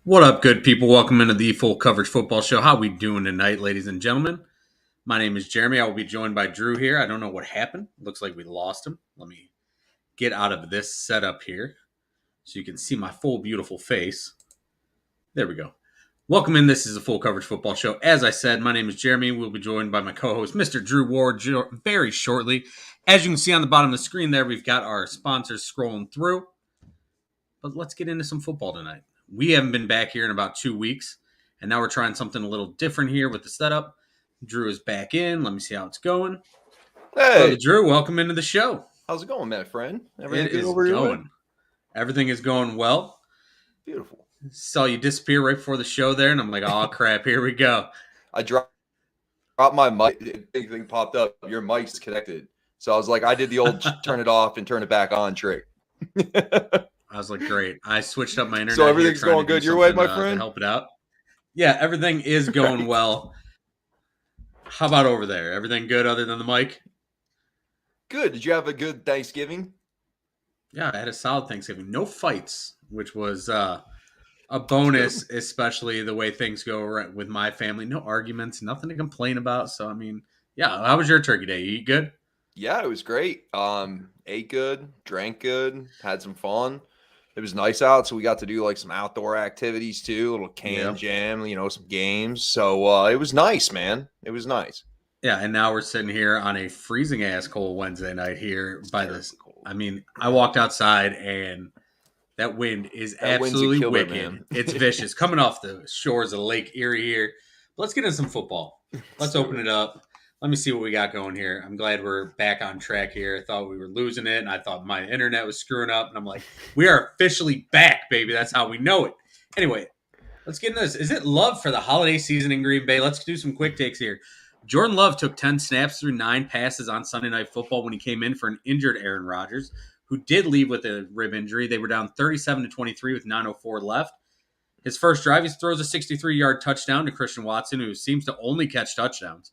What up, good people? Welcome into the Full Coverage Football Show. How we doing tonight, ladies and gentlemen? My name is Jeremy. I will be joined by Drew here. I don't know what happened. Looks like we lost him. Let me get out of this setup here so you can see my full, beautiful face. There we go. Welcome in. This is the Full Coverage Football Show. As I said, my name is Jeremy. We'll be joined by my co-host, Mr. Drew Ward, very shortly. As you can see on the bottom of the screen there, we've got our sponsors scrolling through. But let's get into some football tonight. We haven't been back here in about 2 weeks, and now we're trying something a little different here with the setup. Drew is back in. Let me see how it's going. Hey, Drew, welcome into the show. How's it going, my friend? Everything is going. Everything is going well. Beautiful. Saw you disappear right before the show there, and I'm like, oh, crap, here we go. I dropped my mic. Big thing popped up. Your mic's connected. So I was like, I did the old turn it off and turn it back on trick. I was like, great. I switched up my internet. So everything's going good your way, my friend? To help it out. Yeah, everything is going well. How about over there? Everything good other than the mic? Good. Did you have a good Thanksgiving? Yeah, I had a solid Thanksgiving. No fights, which was a bonus, especially the way things go with my family. No arguments, nothing to complain about. So, I mean, yeah. How was your turkey day? You eat good? Yeah, it was great. Ate good, drank good, had some fun. It was nice out, so we got to do like some outdoor activities too, a little jam, some games. So it was nice, man. It was nice. Yeah, and now we're sitting here on a freezing ass cold Wednesday night here by this. I mean, I walked outside and that wind is absolutely wicked. It's vicious. Coming off the shores of Lake Erie here. But let's get into some football. Let's open it up. Let me see what we got going here. I'm glad we're back on track here. I thought we were losing it, and I thought my internet was screwing up. And I'm like, we are officially back, baby. That's how we know it. Anyway, let's get into this. Is it love for the holiday season in Green Bay? Let's do some quick takes here. Jordan Love took 10 snaps through 9 passes on Sunday Night Football when he came in for an injured Aaron Rodgers, who did leave with a rib injury. They were down 37-23 with 9:04 left. His first drive, he throws a 63-yard touchdown to Christian Watson, who seems to only catch touchdowns.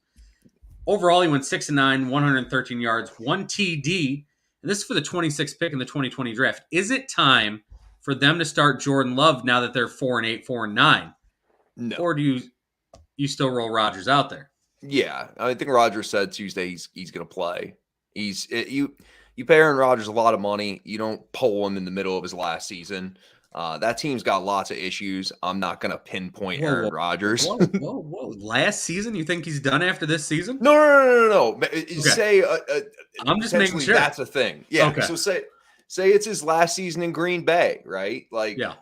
Overall, he went 6-9, 113 yards, 1 TD, and this is for the 26th pick in the 2020 draft. Is it time for them to start Jordan Love now that they're 4-8, 4-9? No. Or do you still roll Rodgers out there? Yeah, I think Rodgers said Tuesday he's going to play. You pay Aaron Rodgers a lot of money. You don't pull him in the middle of his last season. That team's got lots of issues. I'm not going to pinpoint Aaron Rodgers. Whoa. Last season? You think he's done after this season? No. Okay. Say I'm just making sure. That's a thing. Yeah. Okay. So say it's his last season in Green Bay, right? Like, yeah.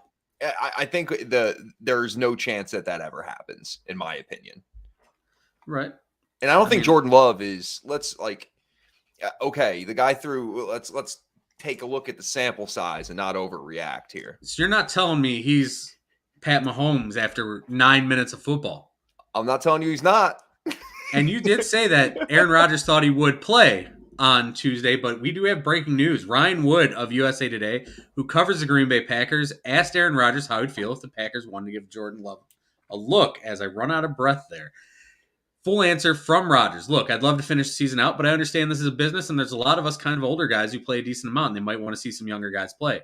I think there's no chance that ever happens, in my opinion. Right. And I don't think Jordan Love is. Okay, the guy threw. Let's take a look at the sample size and not overreact here. So you're not telling me he's Pat Mahomes after 9 minutes of football? I'm not telling you he's not. And you did say that Aaron Rodgers thought he would play on Tuesday, but we do have breaking news. Ryan Wood of USA Today, who covers the Green Bay Packers, asked Aaron Rodgers how he'd feel if the Packers wanted to give Jordan Love a look, as I run out of breath there. Full answer from Rodgers. Look, I'd love to finish the season out, but I understand this is a business, and there's a lot of us kind of older guys who play a decent amount, and they might want to see some younger guys play.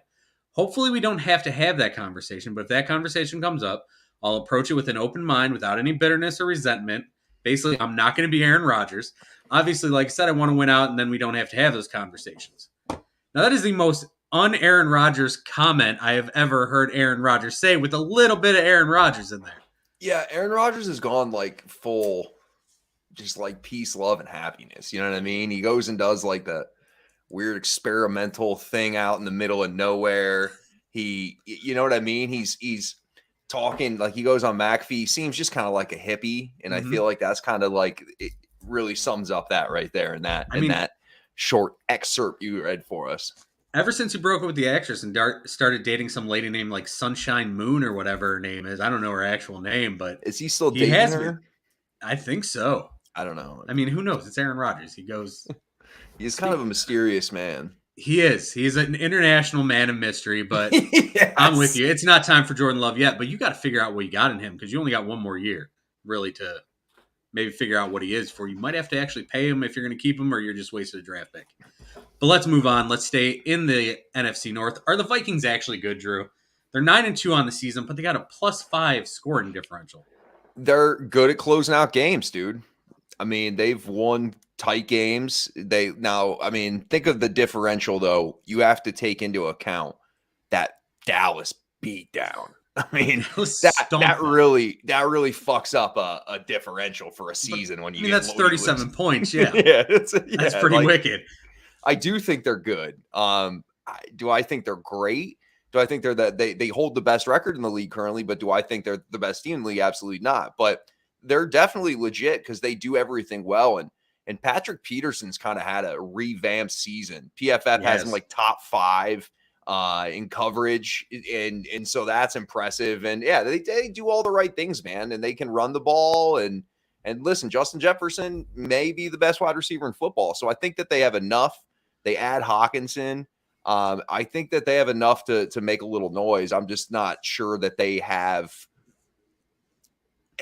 Hopefully we don't have to have that conversation, but if that conversation comes up, I'll approach it with an open mind without any bitterness or resentment. Basically, I'm not going to be Aaron Rodgers. Obviously, like I said, I want to win out, and then we don't have to have those conversations. Now, that is the most un-Aaron Rodgers comment I have ever heard Aaron Rodgers say, with a little bit of Aaron Rodgers in there. Yeah, Aaron Rodgers has gone like full, just like peace, love, and happiness. You know what I mean? He goes and does like the weird experimental thing out in the middle of nowhere. You know what I mean? He's talking like he goes on McAfee. He seems just kind of like a hippie, and I feel like that's kind of like it really sums up that right there in that short excerpt you read for us. Ever since he broke up with the actress and started dating some lady named like Sunshine Moon or whatever her name is, I don't know her actual name, but is he still dating her? I think so. I don't know. I mean, who knows? It's Aaron Rodgers. He's kind of a mysterious man. He is. He's an international man of mystery, but yes. I'm with you. It's not time for Jordan Love yet, but you got to figure out what you got in him, because you only got one more year, really, to maybe figure out what he is for. You might have to actually pay him if you're going to keep him, or you're just wasting a draft pick. But let's move on. Let's stay in the NFC North. Are the Vikings actually good, Drew? They're 9-2 on the season, but they got a +5 scoring differential. They're good at closing out games, dude. I mean, they've won tight games. Think of the differential, though. You have to take into account that Dallas beat down. I mean, that really fucks up a differential for a season when you get that's 37 points. Yeah, that's pretty wicked. I do think they're good. Do I think they're great? Do I think they hold the best record in the league currently? But do I think they're the best team in the league? Absolutely not. But they're definitely legit because they do everything well. And Patrick Peterson's kind of had a revamped season. PFF has him like top 5 in coverage, and so that's impressive. And yeah, they do all the right things, man. And they can run the ball. And listen, Justin Jefferson may be the best wide receiver in football. So I think that they have enough. They add Hawkinson. I think that they have enough to make a little noise. I'm just not sure that they have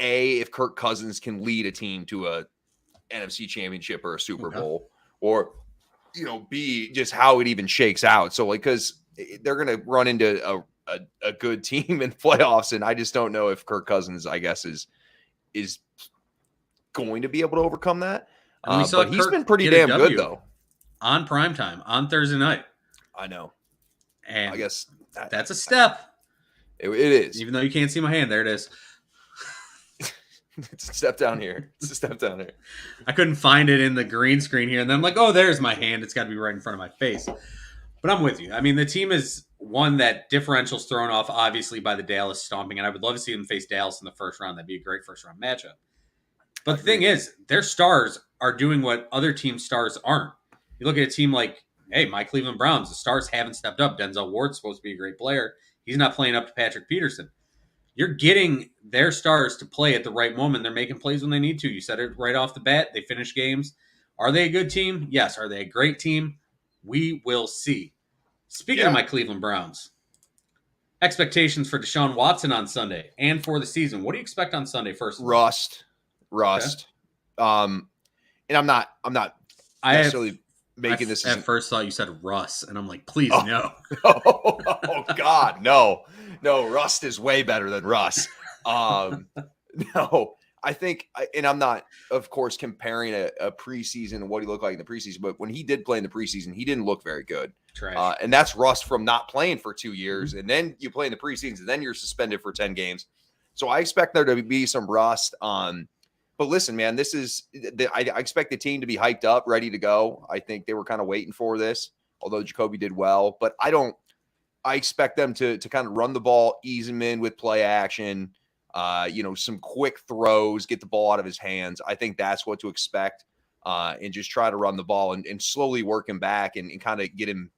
if Kirk Cousins can lead a team to a NFC championship or a Super Bowl, or, B, just how it even shakes out. So because they're going to run into a good team in playoffs. And I just don't know if Kirk Cousins, I guess, is going to be able to overcome that. But he's been pretty damn good, though. On primetime, on Thursday night. I know. And I guess that's a step. It is. Even though you can't see my hand, there it is. It's a step down here. I couldn't find it in the green screen here. And then I'm like, oh, there's my hand. It's got to be right in front of my face. But I'm with you. I mean, the team is one that differential's thrown off, obviously, by the Dallas stomping. And I would love to see them face Dallas in the first round. That'd be a great first-round matchup. But the thing is, their stars are doing what other teams' stars aren't. You look at a team like, my Cleveland Browns. The stars haven't stepped up. Denzel Ward's supposed to be a great player. He's not playing up to Patrick Peterson. You're getting their stars to play at the right moment. They're making plays when they need to. You said it right off the bat. They finish games. Are they a good team? Yes. Are they a great team? We will see. Speaking of my Cleveland Browns, expectations for Deshaun Watson on Sunday and for the season. What do you expect on Sunday first? Rust. Okay. And I'm not necessarily making this. At first thought you said Russ, and I'm like, please no. Oh God, no. Rust is way better than Russ. No, I think, and I'm not, of course, comparing a preseason and what he looked like in the preseason, but when he did play in the preseason, he didn't look very good. Trash. And that's rust from not playing for 2 years. And then you play in the preseason, and then you're suspended for 10 games. So I expect there to be some rust. But listen, man, this is, I expect the team to be hyped up, ready to go. I think they were kind of waiting for this, although Jacoby did well. But I expect them to kind of run the ball, ease him in with play action. Some quick throws, get the ball out of his hands. I think that's what to expect, and just try to run the ball and slowly work him back and kind of get him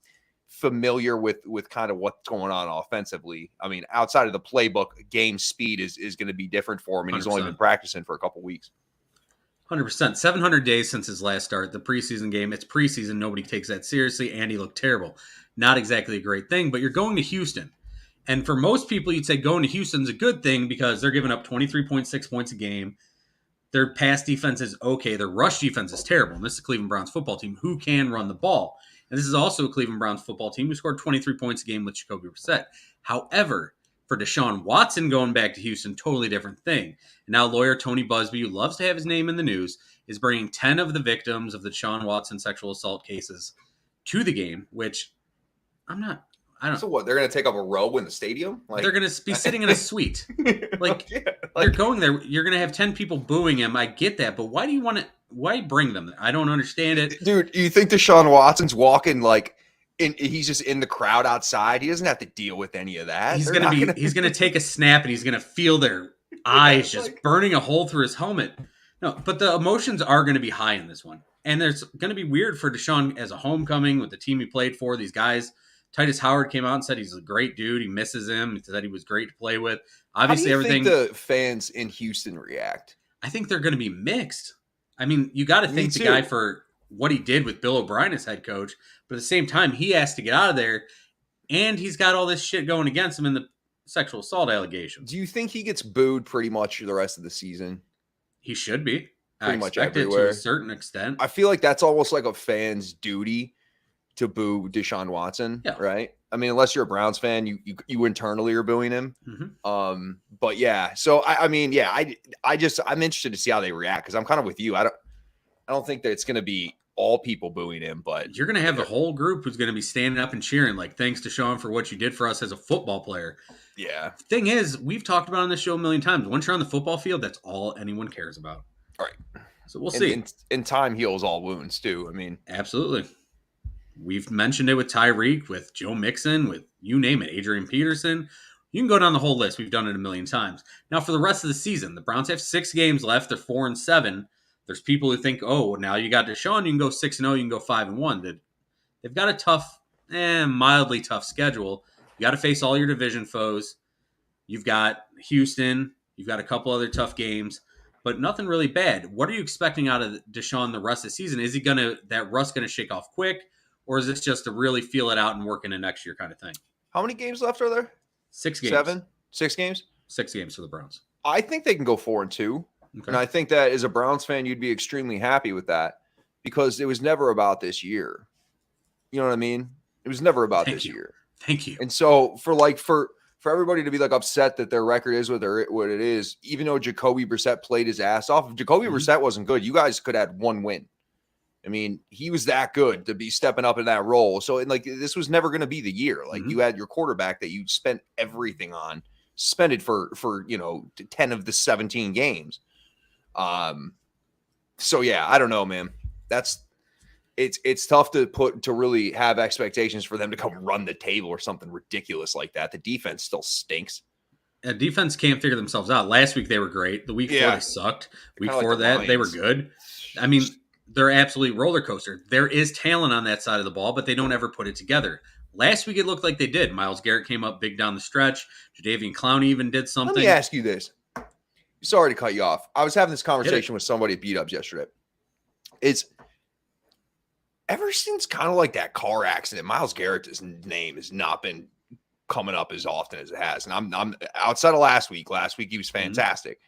familiar with kind of what's going on offensively. I mean, outside of the playbook, game speed is going to be different for him, and 100%. He's only been practicing for a couple weeks. 100%. 700 days since his last start. The preseason game, it's preseason. Nobody takes that seriously, and he looked terrible. Not exactly a great thing, but you're going to Houston. And for most people, you'd say going to Houston's a good thing because they're giving up 23.6 points a game. Their pass defense is okay. Their rush defense is terrible. And this is the Cleveland Browns football team who can run the ball. And this is also a Cleveland Browns football team who scored 23 points a game with Jacoby Brissett. However, for Deshaun Watson going back to Houston, totally different thing. And now lawyer Tony Busby, who loves to have his name in the news, is bringing 10 of the victims of the Deshaun Watson sexual assault cases to the game, which I don't know. So what? They're going to take up a row in the stadium? They're going to be sitting in a suite. They're going there. You're going to have 10 people booing him. I get that, but why do you want to? Why bring them there? I don't understand it, dude. You think Deshaun Watson's walking he's just in the crowd outside? He doesn't have to deal with any of that. He's going to take a snap and he's going to feel their eyes just burning a hole through his helmet. No, but the emotions are going to be high in this one, and there's going to be weird for Deshaun as a homecoming with the team he played for. These guys. Titus Howard came out and said he's a great dude. He misses him. He said he was great to play with. Obviously, How do you think the fans in Houston react? I think they're going to be mixed. I mean, you got to thank the guy for what he did with Bill O'Brien as head coach. But at the same time, he has to get out of there. And he's got all this shit going against him in the sexual assault allegations. Do you think he gets booed pretty much the rest of the season? He should be. Pretty much everywhere. To a certain extent. I feel like that's almost like a fan's duty to boo Deshaun Watson, right? I mean, unless you're a Browns fan, you internally are booing him. Mm-hmm. But yeah, so I'm interested to see how they react because I'm kind of with you. I don't think that it's going to be all people booing him, but you're going to have the whole group who's going to be standing up and cheering, like, thanks Deshaun for what you did for us as a football player. Yeah. The thing is, we've talked about on this show a million times. Once you're on the football field, that's all anyone cares about. All right. So we'll see. And time heals all wounds too. I mean, absolutely. We've mentioned it with Tyreek, with Joe Mixon, with you name it, Adrian Peterson. You can go down the whole list. We've done it a million times. Now, for the rest of the season, the Browns have 6 games left. They're 4-7. There's people who think, oh, now you got Deshaun, you can go 6-0, you can go 5-1. They've got a tough, mildly tough schedule. You got to face all your division foes. You've got Houston. You've got a couple other tough games, but nothing really bad. What are you expecting out of Deshaun the rest of the season? Is he that rust going to shake off quick? Or is this just to really feel it out and work in the next year kind of thing? How many games left are there? 6 games. 7? 6 games? 6 games for the Browns. I think they can go 4-2. Okay. And I think that as a Browns fan, you'd be extremely happy with that because it was never about this year. You know what I mean? It was never about this year. Thank you. And so for everybody to be upset that their record is what it is, even though Jacoby Brissett played his ass off, if Jacoby Brissett wasn't good, you guys could have had 1 win. I mean, he was that good to be stepping up in that role. So, this was never going to be the year. You had your quarterback that you spent everything on, suspended for 10 of the 17 games. So yeah, I don't know, man. It's tough to really have expectations for them to come run the table or something ridiculous like that. The defense still stinks. Defense can't figure themselves out. Last week they were great. The week before they sucked. Week before that they were good. I mean, they're absolutely roller coaster. There is talent on that side of the ball, but they don't ever put it together. Last week it looked like they did. Myles Garrett came up big down the stretch. Jadeveon Clowney even did something. Let me ask you this. Sorry to cut you off. I was having this conversation with somebody at Beat Ups yesterday. It's ever since kind of like that car accident, Myles Garrett's name has not been coming up as often as it has. And I'm outside of last week. Last week he was fantastic.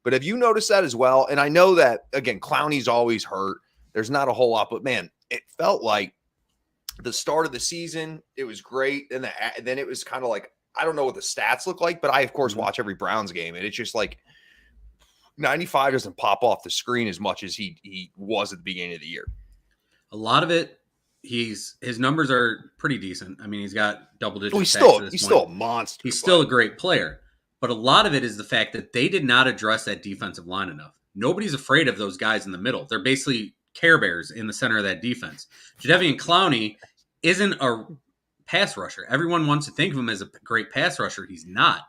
But have you noticed that as well? And I know that, again, Clowney's always hurt. There's not a whole lot, but man, it felt like the start of the season, it was great. And then it was kind of like, I don't know what the stats look like, but I, of course, watch every Browns game. And it's just like, 95 doesn't pop off the screen as much as he was at the beginning of the year. A lot of it, his numbers are pretty decent. I mean, he's got double-digit he's sacks at this he's point. still a monster. He's still a great player. But a lot of it is the fact that they did not address that defensive line enough. Nobody's afraid of those guys in the middle. They're basically Care Bears in the center of that defense. Jadeveon Clowney isn't a pass rusher. Everyone wants to think of him as a great pass rusher. He's not.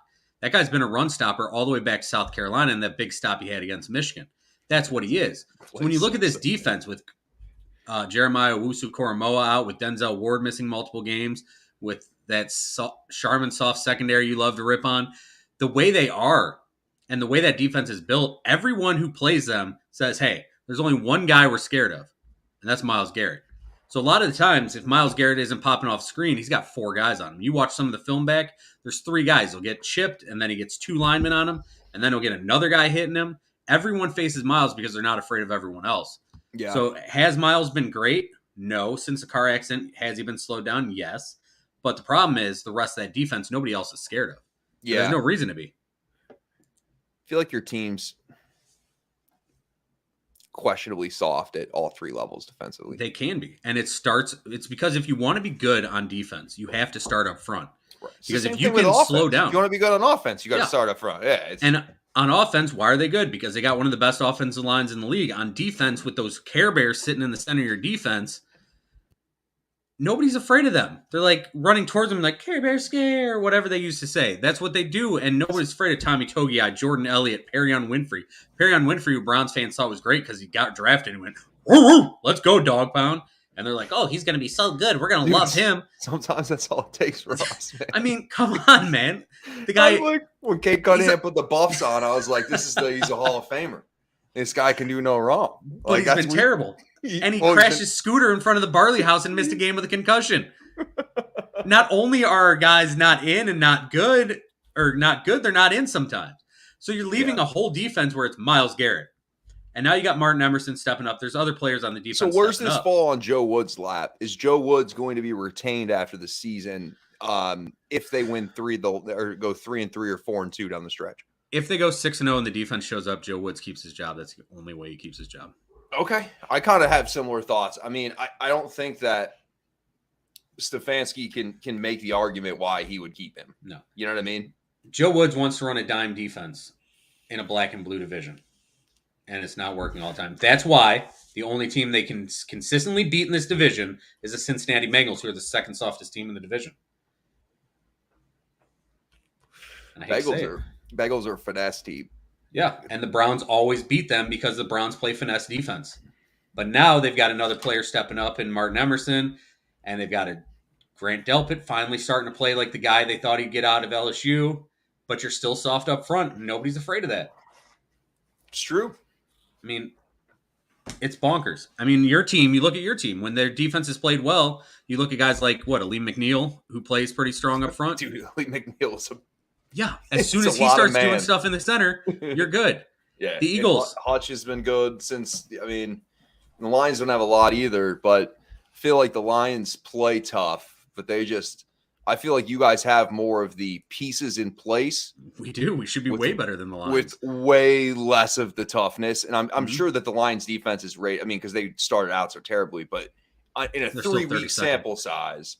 That guy's been a run stopper all the way back to South Carolina and that big stop he had against Michigan. That's what he is. So when you look at this defense with Jeremiah Owusu-Koramoah out, with Denzel Ward missing multiple games, with that Charmin soft secondary you love to rip on, the way they are and the way that defense is built, everyone who plays them says, hey, there's only one guy we're scared of, and that's Myles Garrett. So a lot of the times, if Myles Garrett isn't popping off screen, he's got 4 guys on him. You watch some of the film back, there's 3 guys. He'll get chipped, and then he gets 2 linemen on him, and then he'll get another guy hitting him. Everyone faces Myles because they're not afraid of everyone else. Yeah. So has Myles been great? No. Since the car accident, has he been slowed down? Yes. But the problem is the rest of that defense, nobody else is scared of. Yeah. There's no reason to be. I feel like your team's questionably soft at all 3 levels defensively. They can be. And it's because if you want to be good on defense, you have to start up front. Right. Because if you can slow down. If you want to be good on offense, you got to start up front. Yeah. And on offense, why are they good? Because they got one of the best offensive lines in the league. On defense, with those Care Bears sitting in the center of your defense, nobody's afraid of them. They're like running towards them like Care Bear scare, or whatever they used to say. That's what they do, and nobody's afraid of Tommy Togiai, Jordan Elliott, Perrion Winfrey. Perrion Winfrey, who Browns fans thought was great because he got drafted and went, woo, let's go, dog pound. And they're like, oh, he's going to be so good. We're going to love him. Sometimes that's all it takes for us, man. I mean, come on, man. The guy, like, when Kate Cunningham put the buffs on, I was like, he's a Hall of Famer. This guy can do no wrong. But he's been terrible. And he crashed his scooter in front of the Barley House and missed a game with a concussion. Not only are our guys not in and not good, they're not in sometimes. So you're leaving a whole defense where it's Myles Garrett. And now you got Martin Emerson stepping up. There's other players on the defense. So where's this fall on Joe Woods' lap? Is Joe Woods going to be retained after the season? If they win 3, they'll or go 3-3 or 4-2 down the stretch. If they go 6-0 and the defense shows up, Joe Woods keeps his job. That's the only way he keeps his job. Okay. I kind of have similar thoughts. I mean, I don't think that Stefanski can make the argument why he would keep him. No. You know what I mean? Joe Woods wants to run a dime defense in a black and blue division, and it's not working all the time. That's why the only team they can consistently beat in this division is the Cincinnati Bengals, who are the second softest team in the division. Bengals are a finesse team. Yeah, and the Browns always beat them because the Browns play finesse defense. But now they've got another player stepping up in Martin Emerson, and they've got a Grant Delpit finally starting to play like the guy they thought he'd get out of LSU, but you're still soft up front. Nobody's afraid of that. It's true. I mean, it's bonkers. I mean, your team, you look at your team. When their defense has played well, you look at guys like, Aleem McNeil, who plays pretty strong up front. Dude, Aleem McNeil is as soon as he starts doing stuff in the center, you're good. Yeah. The Eagles. Hutch has been good since, I mean, the Lions don't have a lot either, but I feel like the Lions play tough, but I feel like you guys have more of the pieces in place. We do. We should be way better than the Lions. With way less of the toughness. And I'm sure that the Lions defense is great. I mean, because they started out so terribly, but in a 3-week sample size,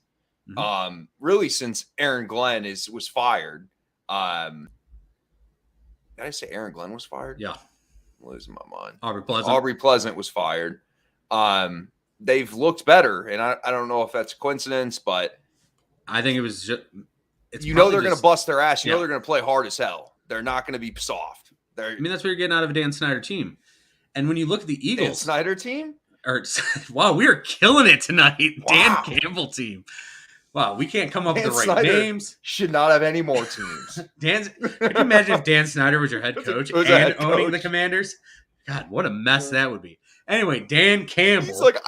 really since Aaron Glenn was fired, did I say Aaron Glenn was fired? Yeah. I'm losing my mind. Aubrey Pleasant was fired. They've looked better, and I don't know if that's a coincidence, but I think it was just. They're going to bust their ass. You know they're going to play hard as hell. They're not going to be soft. I mean, that's what you're getting out of a Dan Snyder team. And when you look at the Eagles, Dan Snyder team, wow, we are killing it tonight. Wow. Dan Campbell team. Wow, we can't come up with the right Snyder names. Should not have any more teams. Could you imagine if Dan Snyder was your head coach and owning the Commanders? God, what a mess that would be. Anyway, Dan Campbell. He's like,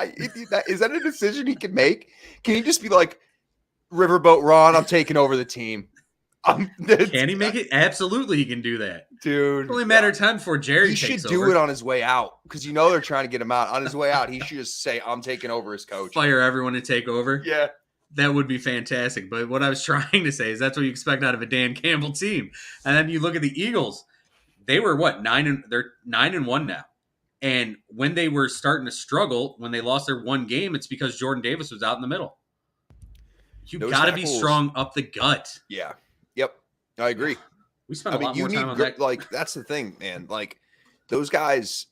is that a decision he can make? Can he just be like, Riverboat Ron, I'm taking over the team? Can he make it? Absolutely, he can do that. Dude. It's only a matter of time before Jerry takes over. He should do it on his way out because they're trying to get him out. On his way out, he should just say, I'm taking over as coach. Fire everyone to take over? Yeah. That would be fantastic. But what I was trying to say is that's what you expect out of a Dan Campbell team. And then you look at the Eagles. they were what they're 9-1 now. And when they were starting to struggle, when they lost their one game, it's because Jordan Davis was out in the middle. You got to be strong up the gut. Yeah. Yep. I agree. We spent a lot more time on that. Like, that's the thing, man. Like, those guys,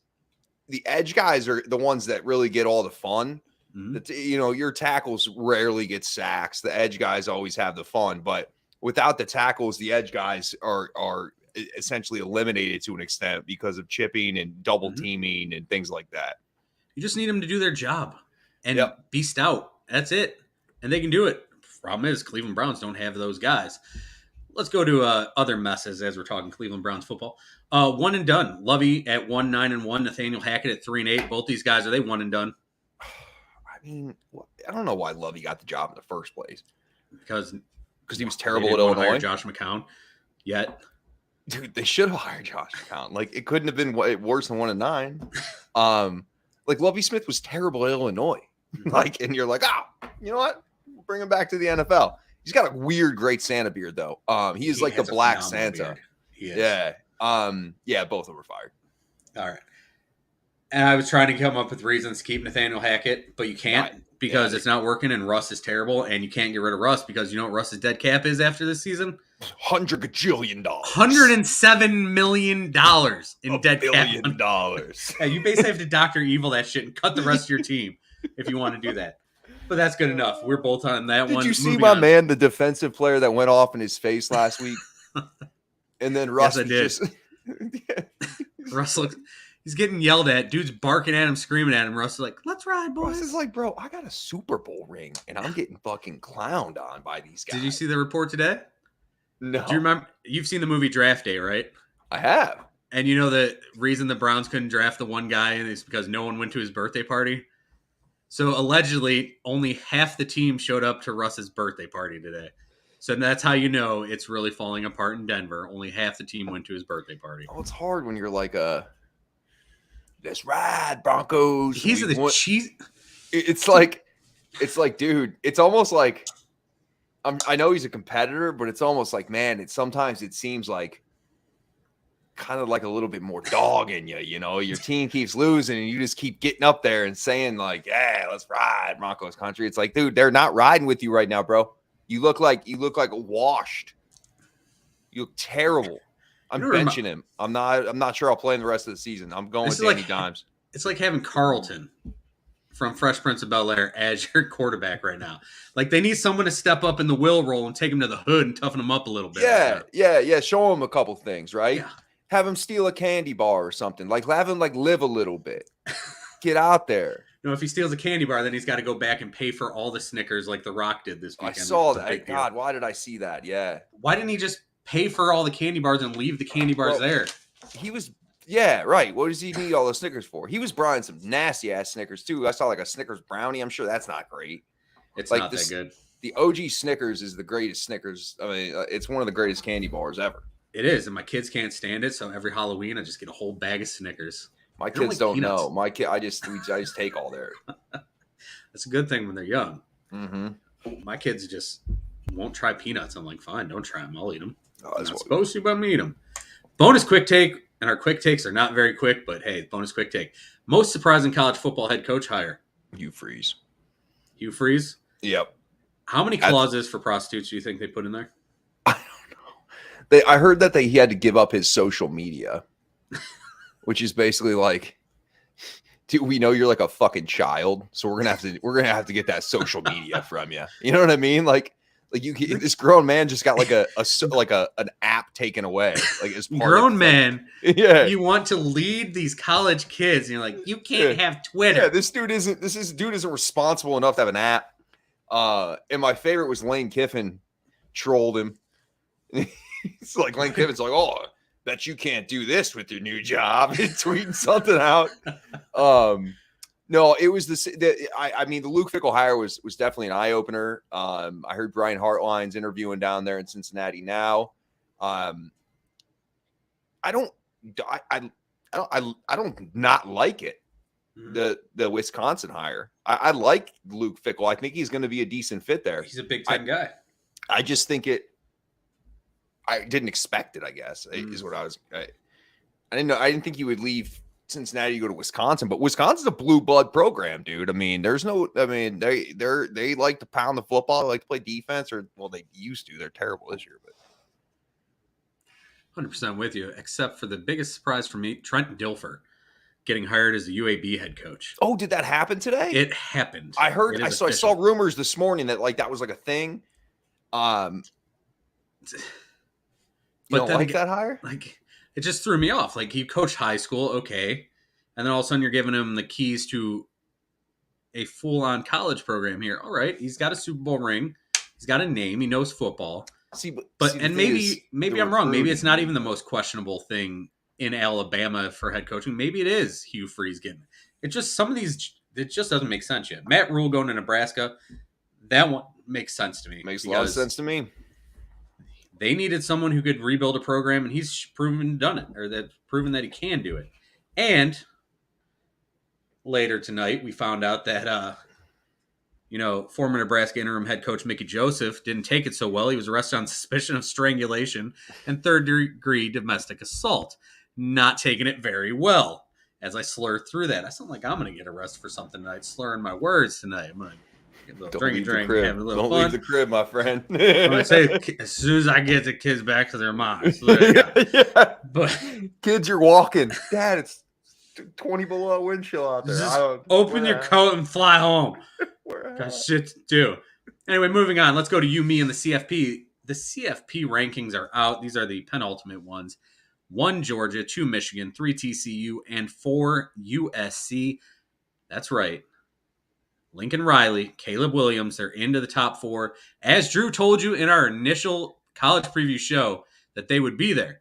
the edge guys are the ones that really get all the fun. Mm-hmm. Your tackles rarely get sacks. The edge guys always have the fun. But without the tackles, the edge guys are essentially eliminated to an extent because of chipping and double teaming and things like that. You just need them to do their job and be stout. That's it. And they can do it. Problem is, Cleveland Browns don't have those guys. Let's go to other messes as we're talking Cleveland Browns football. One and done. Lovey at 1-9-1. Nathaniel Hackett at 3-8. Both these guys, are they one and done? I mean, I don't know why Lovey got the job in the first place. Because he was terrible at Illinois. Josh McCown yet. Dude, they should have hired Josh McCown. Like, it couldn't have been worse than 1-9. Like, Lovie Smith was terrible at Illinois. Like, and you're like, you know what? We'll bring him back to the NFL. He's got a weird, great Santa beard, though. He is like the Black Santa. Yeah. Yeah, both of them were fired. All right. And I was trying to come up with reasons to keep Nathaniel Hackett, but you can't because it's not working, and Russ is terrible, and you can't get rid of Russ because you know what Russ's dead cap is after this season? $100 gajillion. $107 million in dead cap. $1 billion. Yeah, you basically have to Dr. Evil that shit and cut the rest of your team if you want to do that. But that's good enough. We're both on that one. Did you see my man, the defensive player that went off in his face last week? And then Russ Russ looks, he's getting yelled at. Dude's barking at him, screaming at him. Russ is like, let's ride, boys. Russ is like, bro, I got a Super Bowl ring, and I'm getting fucking clowned on by these guys. Did you see the report today? No. Do you remember? You've seen the movie Draft Day, right? I have. And you know the reason the Browns couldn't draft the one guy is because no one went to his birthday party? So allegedly, only half the team showed up to Russ's birthday party today. So that's how you know it's really falling apart in Denver. Only half the team went to his birthday party. Oh, it's hard when you're like, let's ride, Broncos. He's the cheese. It's like, dude, it's almost like, I know he's a competitor, but it's almost like, man, sometimes it seems like kind of like a little bit more dog in you, your team keeps losing and you just keep getting up there and saying like, yeah, let's ride Broncos country. It's like, dude, they're not riding with you right now, bro. You look like washed. You look terrible. I'm benching him. I'm not sure I'll play in the rest of the season. I'm going with Danny Dimes. It's like having Carlton from Fresh Prince of Bel-Air as your quarterback right now. Like, they need someone to step up in the will role and take him to the hood and toughen him up a little bit. Yeah. Show him a couple things, right? Yeah. Have him steal a candy bar or something. Like, have him live a little bit. Get out there. If he steals a candy bar, then he's got to go back and pay for all the Snickers like The Rock did this weekend. I saw that. God, why did I see that? Yeah. Why didn't he just pay for all the candy bars and leave the candy bars there? He was, yeah, right. What does he need all the Snickers for? He was buying some nasty ass Snickers too. I saw like a Snickers brownie. I'm sure that's not great. It's like not that good. The OG Snickers is the greatest Snickers. I mean, it's one of the greatest candy bars ever. It is, and my kids can't stand it. So every Halloween, I just get a whole bag of Snickers. My kids don't know. My kid, I just take all their. That's a good thing when they're young. Mm-hmm. My kids just won't try peanuts. I'm like, fine, don't try them. I'll eat them. I'm not supposed to, but I'm eat them. Bonus quick take, and our quick takes are not very quick, but hey, bonus quick take. Most surprising college football head coach hire? Hugh Freeze. Hugh Freeze? Yep. How many clauses for prostitutes do you think they put in there? I don't know. I heard that he had to give up his social media, which is basically like, dude, we know you're like a fucking child, so we're gonna have to get that social media from you. You know what I mean? Like this grown man just got like an app taken away. Like as part grown man. Yeah. You want to lead these college kids, and you're like, you can't have Twitter. Yeah, this dude isn't responsible enough to have an app. And my favorite was Lane Kiffin trolled him. It's like Lane Kiffin's like, oh, bet you can't do this with your new job. And tweeting something out. No, it was I mean, the Luke Fickell hire was definitely an eye opener. I heard Brian Hartline's interviewing down there in Cincinnati now. I don't not like it. The Wisconsin hire. I like Luke Fickell. I think he's going to be a decent fit there. He's a Big Ten guy. I just think I didn't expect it, I guess, is what I was. I didn't think he would leave Cincinnati to go to Wisconsin, but Wisconsin's a blue blood program, dude. I mean, they like to pound the football, they like to play defense, or well, they used to. They're terrible this year, but 100% with you, except for the biggest surprise for me, Trent Dilfer getting hired as the UAB head coach. Oh, did that happen today? It happened. I heard. I saw rumors this morning that that was like a thing. But you don't like that hire? Like, it just threw me off. Like, he coached high school, okay, and then all of a sudden you're giving him the keys to a full-on college program here. All right, he's got a Super Bowl ring, he's got a name, he knows football. Maybe I'm wrong. Maybe it's not even the most questionable thing in Alabama for head coaching. Maybe it is Hugh Freeze getting. It just some of these. It just doesn't make sense yet. Matt Rule going to Nebraska, that one makes sense to me. Makes a lot of sense to me. They needed someone who could rebuild a program, and he's proven that he can do it. And later tonight, we found out that former Nebraska interim head coach Mickey Joseph didn't take it so well. He was arrested on suspicion of strangulation and third-degree domestic assault. Not taking it very well. As I slur through that, I sound like I'm going to get arrested for something tonight. Slurring my words tonight. I'm going to get a little drink, have a little fun. Don't leave the crib, my friend. I'm going to say as soon as I get the kids back to their moms. So yeah. But kids, you're walking. Dad, it's 20 below wind chill out there. Just open your coat and fly home. Got shit to do. Anyway, moving on. Let's go to you, me, and the CFP. The CFP rankings are out. These are the penultimate ones. 1 Georgia, 2 Michigan, 3 TCU, and 4 USC. That's right. Lincoln Riley, Caleb Williams, they're into the top 4. As Drew told you in our initial college preview show that they would be there.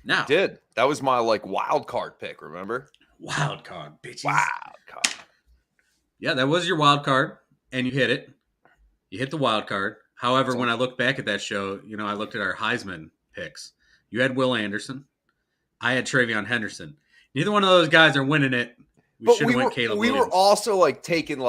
Now, did. That was my wild card pick, remember? Wild card, bitches. Wild card. Yeah, that was your wild card, and you hit it. You hit the wild card. However, when I look back at that show, I looked at our Heisman picks. You had Will Anderson. I had Travion Henderson. Neither one of those guys are winning it. We should have went Caleb Williams. We were also taking we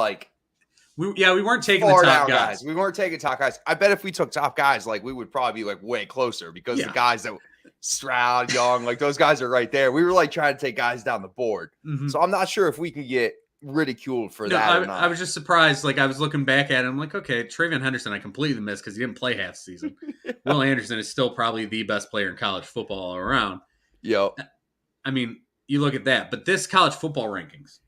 weren't taking the top guys. We weren't taking top guys. I bet if we took top guys, we would probably be way closer because the guys that Stroud, Young, those guys are right there. We were trying to take guys down the board. Mm-hmm. So I'm not sure if we can get ridiculed for that or not. I was just surprised. I was looking back at it. I'm like, okay, Travion Henderson, I completely missed because he didn't play half the season. Yeah. Will Anderson is still probably the best player in college football all around. Yo. I mean, you look at that. But this college football rankings,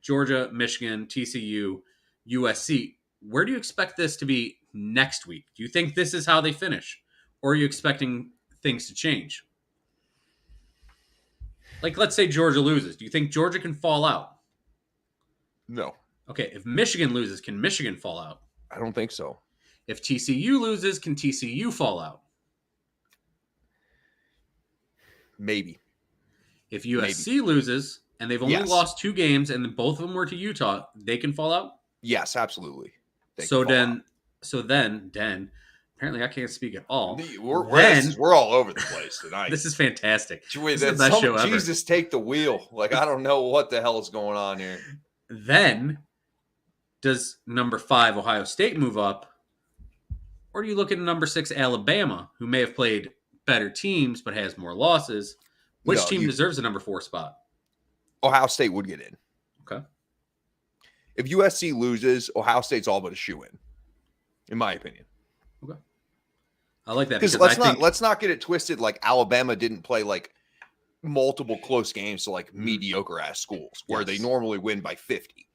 Georgia, Michigan, TCU, USC, where do you expect this to be next week? Do you think this is how they finish? Or are you expecting things to change? Let's say Georgia loses. Do you think Georgia can fall out? No. Okay, if Michigan loses, can Michigan fall out? I don't think so. If TCU loses, can TCU fall out? Maybe. If USC loses, and they've only lost 2 games, and both of them were to Utah, they can fall out? Yes, absolutely. So then, apparently I can't speak at all. We're all over the place tonight. This is fantastic. This is the best show ever. Jesus, take the wheel. I don't know what the hell is going on here. Then, does number 5 Ohio State move up? Or do you look at number 6 Alabama, who may have played better teams but has more losses? Which team deserves the number 4 spot? Ohio State would get in. Okay. If USC loses, Ohio State's all but a shoe-in, in my opinion. Okay. I like that. Because let's not get it twisted. Alabama didn't play multiple close games to mediocre ass schools where they normally win by 50.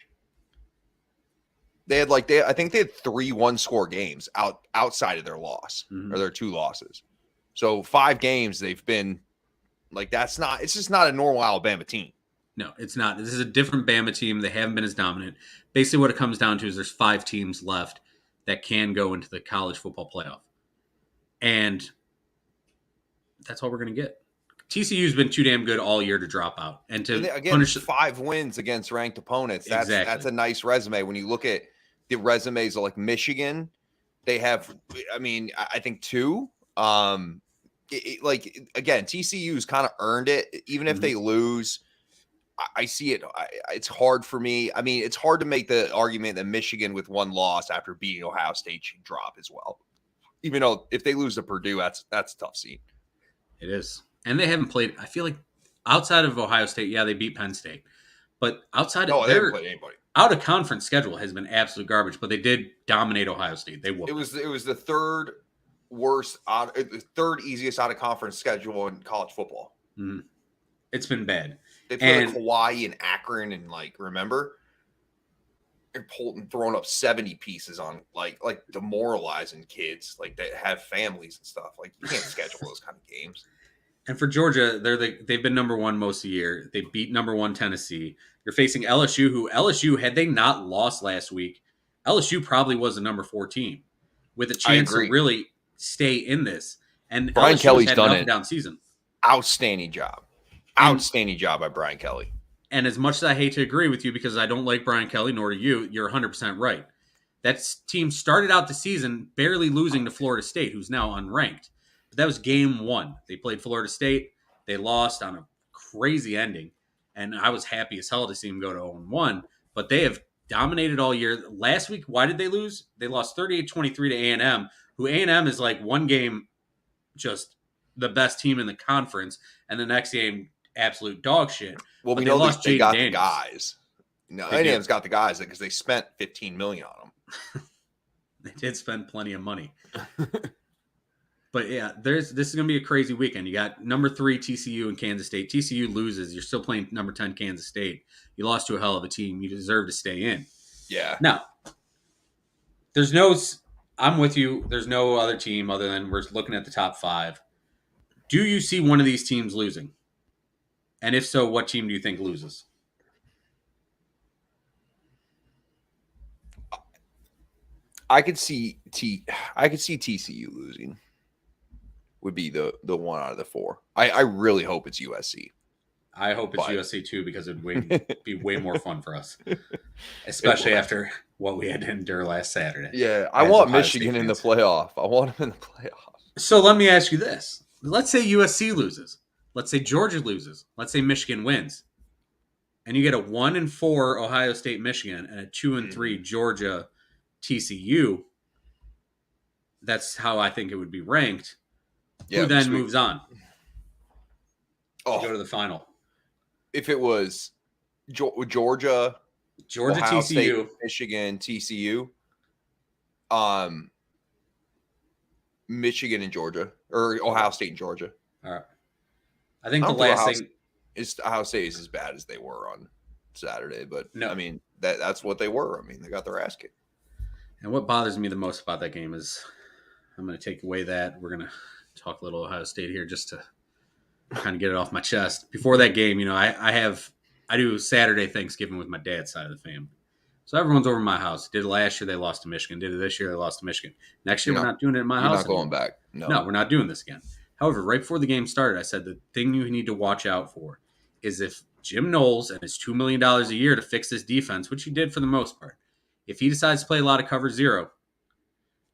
They had I think they had 3 one-score games outside of their loss or their 2 losses. So 5 games they've been it's just not a normal Alabama team. No, it's not. This is a different Bama team. They haven't been as dominant. Basically what it comes down to is there's 5 teams left that can go into the college football playoff. And that's all we're going to get. TCU's been too damn good all year to drop out. And punish 5 wins against ranked opponents. That's a nice resume. When you look at the resumes of Michigan, they have, I think 2. Again, TCU's kind of earned it. Even if they lose, I see it. It's hard for me. It's hard to make the argument that Michigan with 1 loss after beating Ohio State should drop as well. Even though if they lose to Purdue, that's a tough scene. It is. And they haven't played. I feel like outside of Ohio State, yeah, they beat Penn State. But outside of they didn't play anybody. Out of conference schedule has been absolute garbage, but they did dominate Ohio State. They whooped it was the third easiest out of conference schedule in college football. Mm-hmm. It's been bad. They played like Hawaii and Akron and remember? And Polton throwing up 70 pieces on like demoralizing kids that have families and stuff. You can't schedule those kind of games. And for Georgia, they've been number one most of the year. They beat number one Tennessee. You're facing LSU, who had they not lost last week, LSU probably was the number 4 team with a chance to really stay in this. And Brian Kelly's had done an up-and-down season. Outstanding job. Outstanding job by Brian Kelly. And as much as I hate to agree with you because I don't like Brian Kelly, nor do you, you're 100% right. That team started out the season barely losing to Florida State, who's now unranked. But that was game 1. They played Florida State. They lost on a crazy ending. And I was happy as hell to see them go to 0-1. But they have dominated all year. Last week, why did they lose? They lost 38-23 to A&M, who A&M is one game just the best team in the conference. And the next game, absolute dog shit. Well, we know they got the guys. No, A&M's got the guys because they spent $15 million on them. They did spend plenty of money. But yeah, this is going to be a crazy weekend. You got number 3 TCU and Kansas State. TCU loses. You're still playing number 10 Kansas State. You lost to a hell of a team. You deserve to stay in. Yeah. Now, I'm with you. There's no other team other than we're looking at the top 5. Do you see one of these teams losing? And if so, what team do you think loses? I could see TCU losing. Would be the one out of the 4. I really hope it's USC. I hope it's USC too because it would be way more fun for us, especially after what we had to endure last Saturday. Yeah, I want Michigan in the playoff. I want them in the playoff. So let me ask you this: let's say USC loses. Let's say Georgia loses. Let's say Michigan wins, and you get a 1-4 Ohio State Michigan and a 2-3 Georgia TCU. That's how I think it would be ranked. Yeah, who then moves on to go to the final? If it was Georgia, Ohio TCU, State, Michigan, TCU, Michigan and Georgia, or Ohio State and Georgia. All right. I think the last thing is Ohio State is as bad as they were on Saturday, but no. I mean that's what they were. I mean, they got their ass kicked. And what bothers me the most about that game is I'm going to take away that. We're going to talk a little Ohio State here just to kind of get it off my chest. Before that game, I do Saturday Thanksgiving with my dad's side of the family. So everyone's over my house. Did it last year, they lost to Michigan. Did it this year, they lost to Michigan. Next year, we're not doing it in my house. You're not going back. No, we're not doing this again. However, right before the game started, I said the thing you need to watch out for is if Jim Knowles and his $2 million a year to fix this defense, which he did for the most part, if he decides to play a lot of cover 0,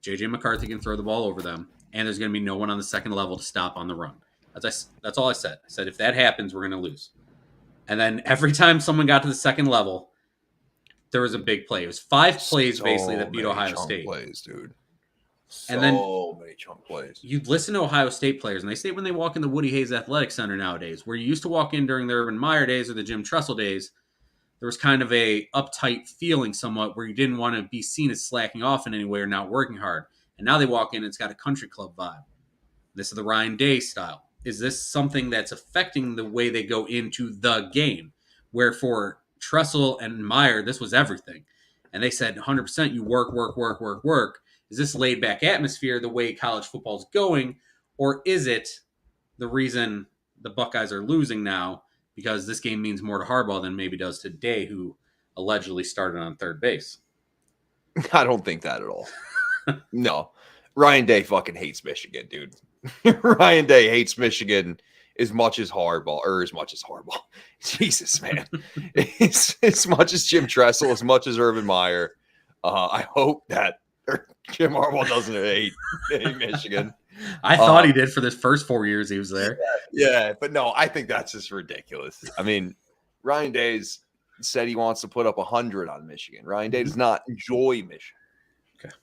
J.J. McCarthy can throw the ball over them, and there's going to be no one on the second level to stop on the run. That's all I said. I said, if that happens, we're going to lose. And then every time someone got to the second level, there was a big play. It was 5 plays, basically, that beat Ohio State. Plays, dude. Many chunk plays. You listen to Ohio State players, and they say when they walk in the Woody Hayes Athletic Center nowadays, where you used to walk in during the Urban Meyer days or the Jim Tressel days, there was kind of a uptight feeling somewhat where you didn't want to be seen as slacking off in any way or not working hard. And now they walk in and it's got a country club vibe. This is the Ryan Day style. Is this something that's affecting the way they go into the game? Where for Tressel and Meyer, this was everything. And they said 100% you work. Is this laid back atmosphere the way college football is going? Or is it the reason the Buckeyes are losing now because this game means more to Harbaugh than maybe does to Day, who allegedly started on third base? I don't think that at all. No. Ryan Day fucking hates Michigan, dude. Ryan Day hates Michigan as much as Harbaugh. Jesus, man. as much as Jim Tressel, as much as Urban Meyer. I hope that Jim Harbaugh doesn't hate Michigan. I thought he did for the first 4 years he was there. Yeah, but no, I think that's just ridiculous. I mean, Ryan Day's said he wants to put up 100 on Michigan. Ryan Day does not enjoy Michigan. Okay.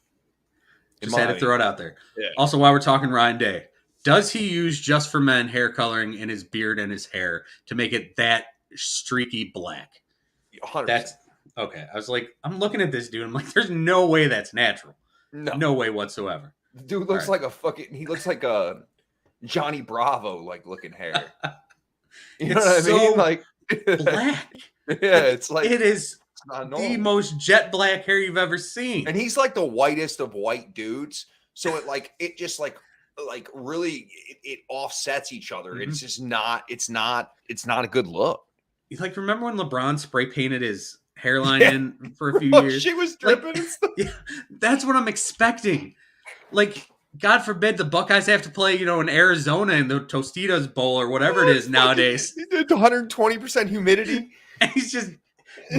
Just had to throw it out there. Yeah. Also, while we're talking Ryan Day, Does he use Just for Men hair coloring in his beard and his hair to make it that streaky black? 100%. That's okay. I was like, I'm looking at this dude. I'm like, there's no way that's natural. No way whatsoever. Dude looks like he looks like a Johnny Bravo like looking hair. You know what I mean? Like black. Yeah, it's like it is the most jet black hair you've ever seen. And he's like the whitest of white dudes. So it just really it offsets each other. Mm-hmm. It's just not a good look. Like, remember when LeBron spray painted his hairline in for a few years? She was dripping and stuff. Yeah, that's what I'm expecting. Like, God forbid the Buckeyes have to play, in Arizona in the Tostitos Bowl or whatever it is nowadays. He did 120% humidity. And he's just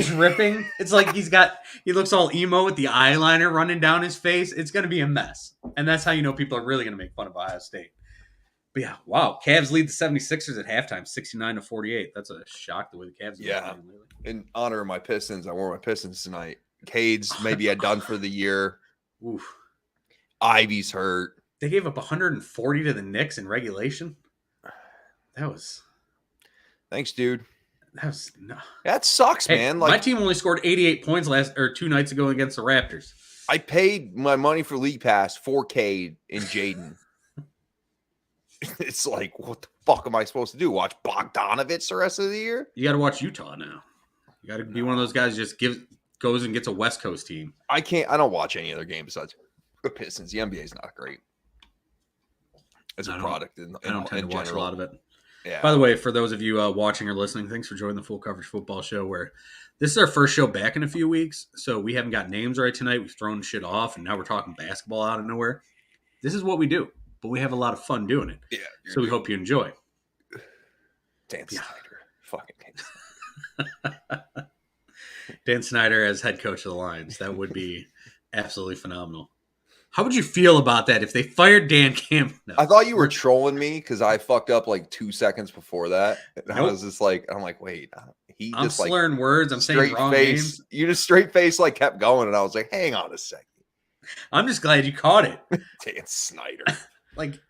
dripping. It's like he looks all emo with the eyeliner running down his face. It's going to be a mess. And that's how you know people are really going to make fun of Ohio State. But yeah, wow. Cavs lead the 76ers at halftime, 69-48. That's a shock the way the Cavs are playing lately. In honor of my Pistons, I wore my Pistons tonight. Cade's maybe done for the year. Oof. Ivy's hurt. They gave up 140 to the Knicks in regulation. Thanks, dude. That sucks, man. My team only scored 88 points 2 nights ago against the Raptors. I paid my money for League Pass for Cade and Jaden. It's like, what the fuck am I supposed to do? Watch Bogdanovich the rest of the year? You got to watch Utah now. You got to be one of those guys who just goes and gets a West Coast team. I don't watch any other game besides the Pistons. The NBA is not great as a product. I don't tend to watch a lot of it. Yeah. By the way, for those of you watching or listening, thanks for joining the Full Coverage Football Show, where this is our first show back in a few weeks, so we haven't got names right tonight. We've thrown shit off, and now we're talking basketball out of nowhere. This is what we do, but we have a lot of fun doing it. Yeah. So we hope you enjoy. Dan Snyder. Fucking Dan Snyder as head coach of the Lions. That would be absolutely phenomenal. How would you feel about that if they fired Dan Campbell? No. I thought you were trolling me because I fucked up like 2 seconds before that. And I was just like, I'm like, wait. I'm slurring words. I'm saying wrong names. You just straight face kept going. And I was like, hang on a second. I'm just glad you caught it. Dan Snyder.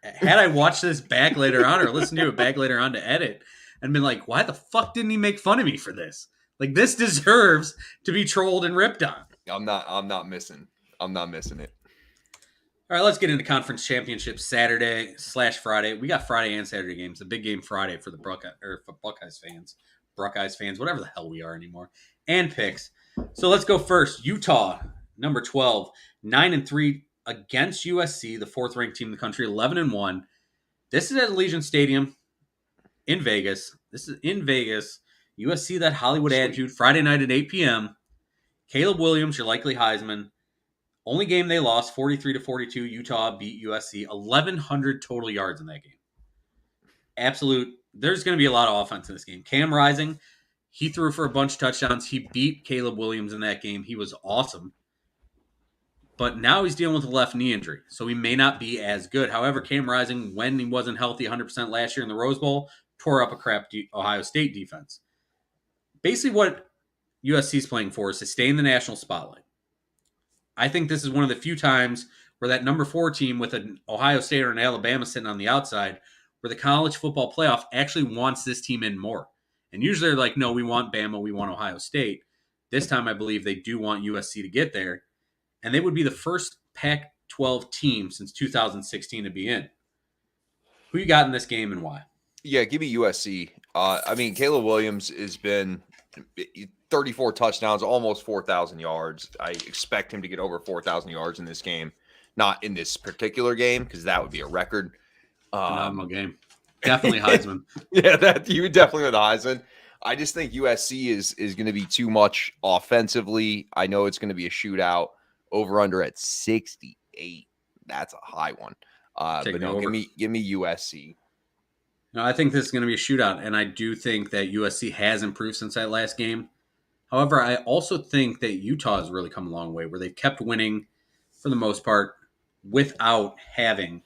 Had I watched this back later on or listened to it back later on to edit and been like, why the fuck didn't he make fun of me for this? This deserves to be trolled and ripped on. I'm not missing it. All right, let's get into conference championships Saturday/Friday. We got Friday and Saturday games. The big game Friday for the Buckeyes fans, whatever the hell we are anymore, and picks. So let's go first. Utah, number 12, 9-3 against USC, the 4th-ranked team in the country, 11-1. This is at Allegiant Stadium in Vegas. USC, that Hollywood attitude, Friday night at 8 p.m. Caleb Williams, your likely Heisman. Only game they lost, 43-42. Utah beat USC. 1,100 total yards in that game. There's going to be a lot of offense in this game. Cam Rising, he threw for a bunch of touchdowns. He beat Caleb Williams in that game. He was awesome. But now he's dealing with a left knee injury, so he may not be as good. However, Cam Rising, when he wasn't healthy 100% last year in the Rose Bowl, tore up a crap Ohio State defense. Basically what USC is playing for is to stay in the national spotlight. I think this is one of the few times where that number 4 team with an Ohio State or an Alabama sitting on the outside, where the college football playoff actually wants this team in more. And usually they're like, no, we want Bama, we want Ohio State. This time I believe they do want USC to get there. And they would be the first Pac-12 team since 2016 to be in. Who you got in this game and why? Yeah, give me USC. Caleb Williams has been 34 touchdowns, almost 4,000 yards. I expect him to get over 4,000 yards in this game. Not in this particular game, because that would be a record. Phenomenal game. Definitely Heisman. Yeah, you definitely with Heisman. I just think USC is going to be too much offensively. I know it's going to be a shootout. Over under at 68. That's a high one. But no, give me USC. No, I think this is going to be a shootout, and I do think that USC has improved since that last game. However, I also think that Utah has really come a long way, where they've kept winning for the most part without having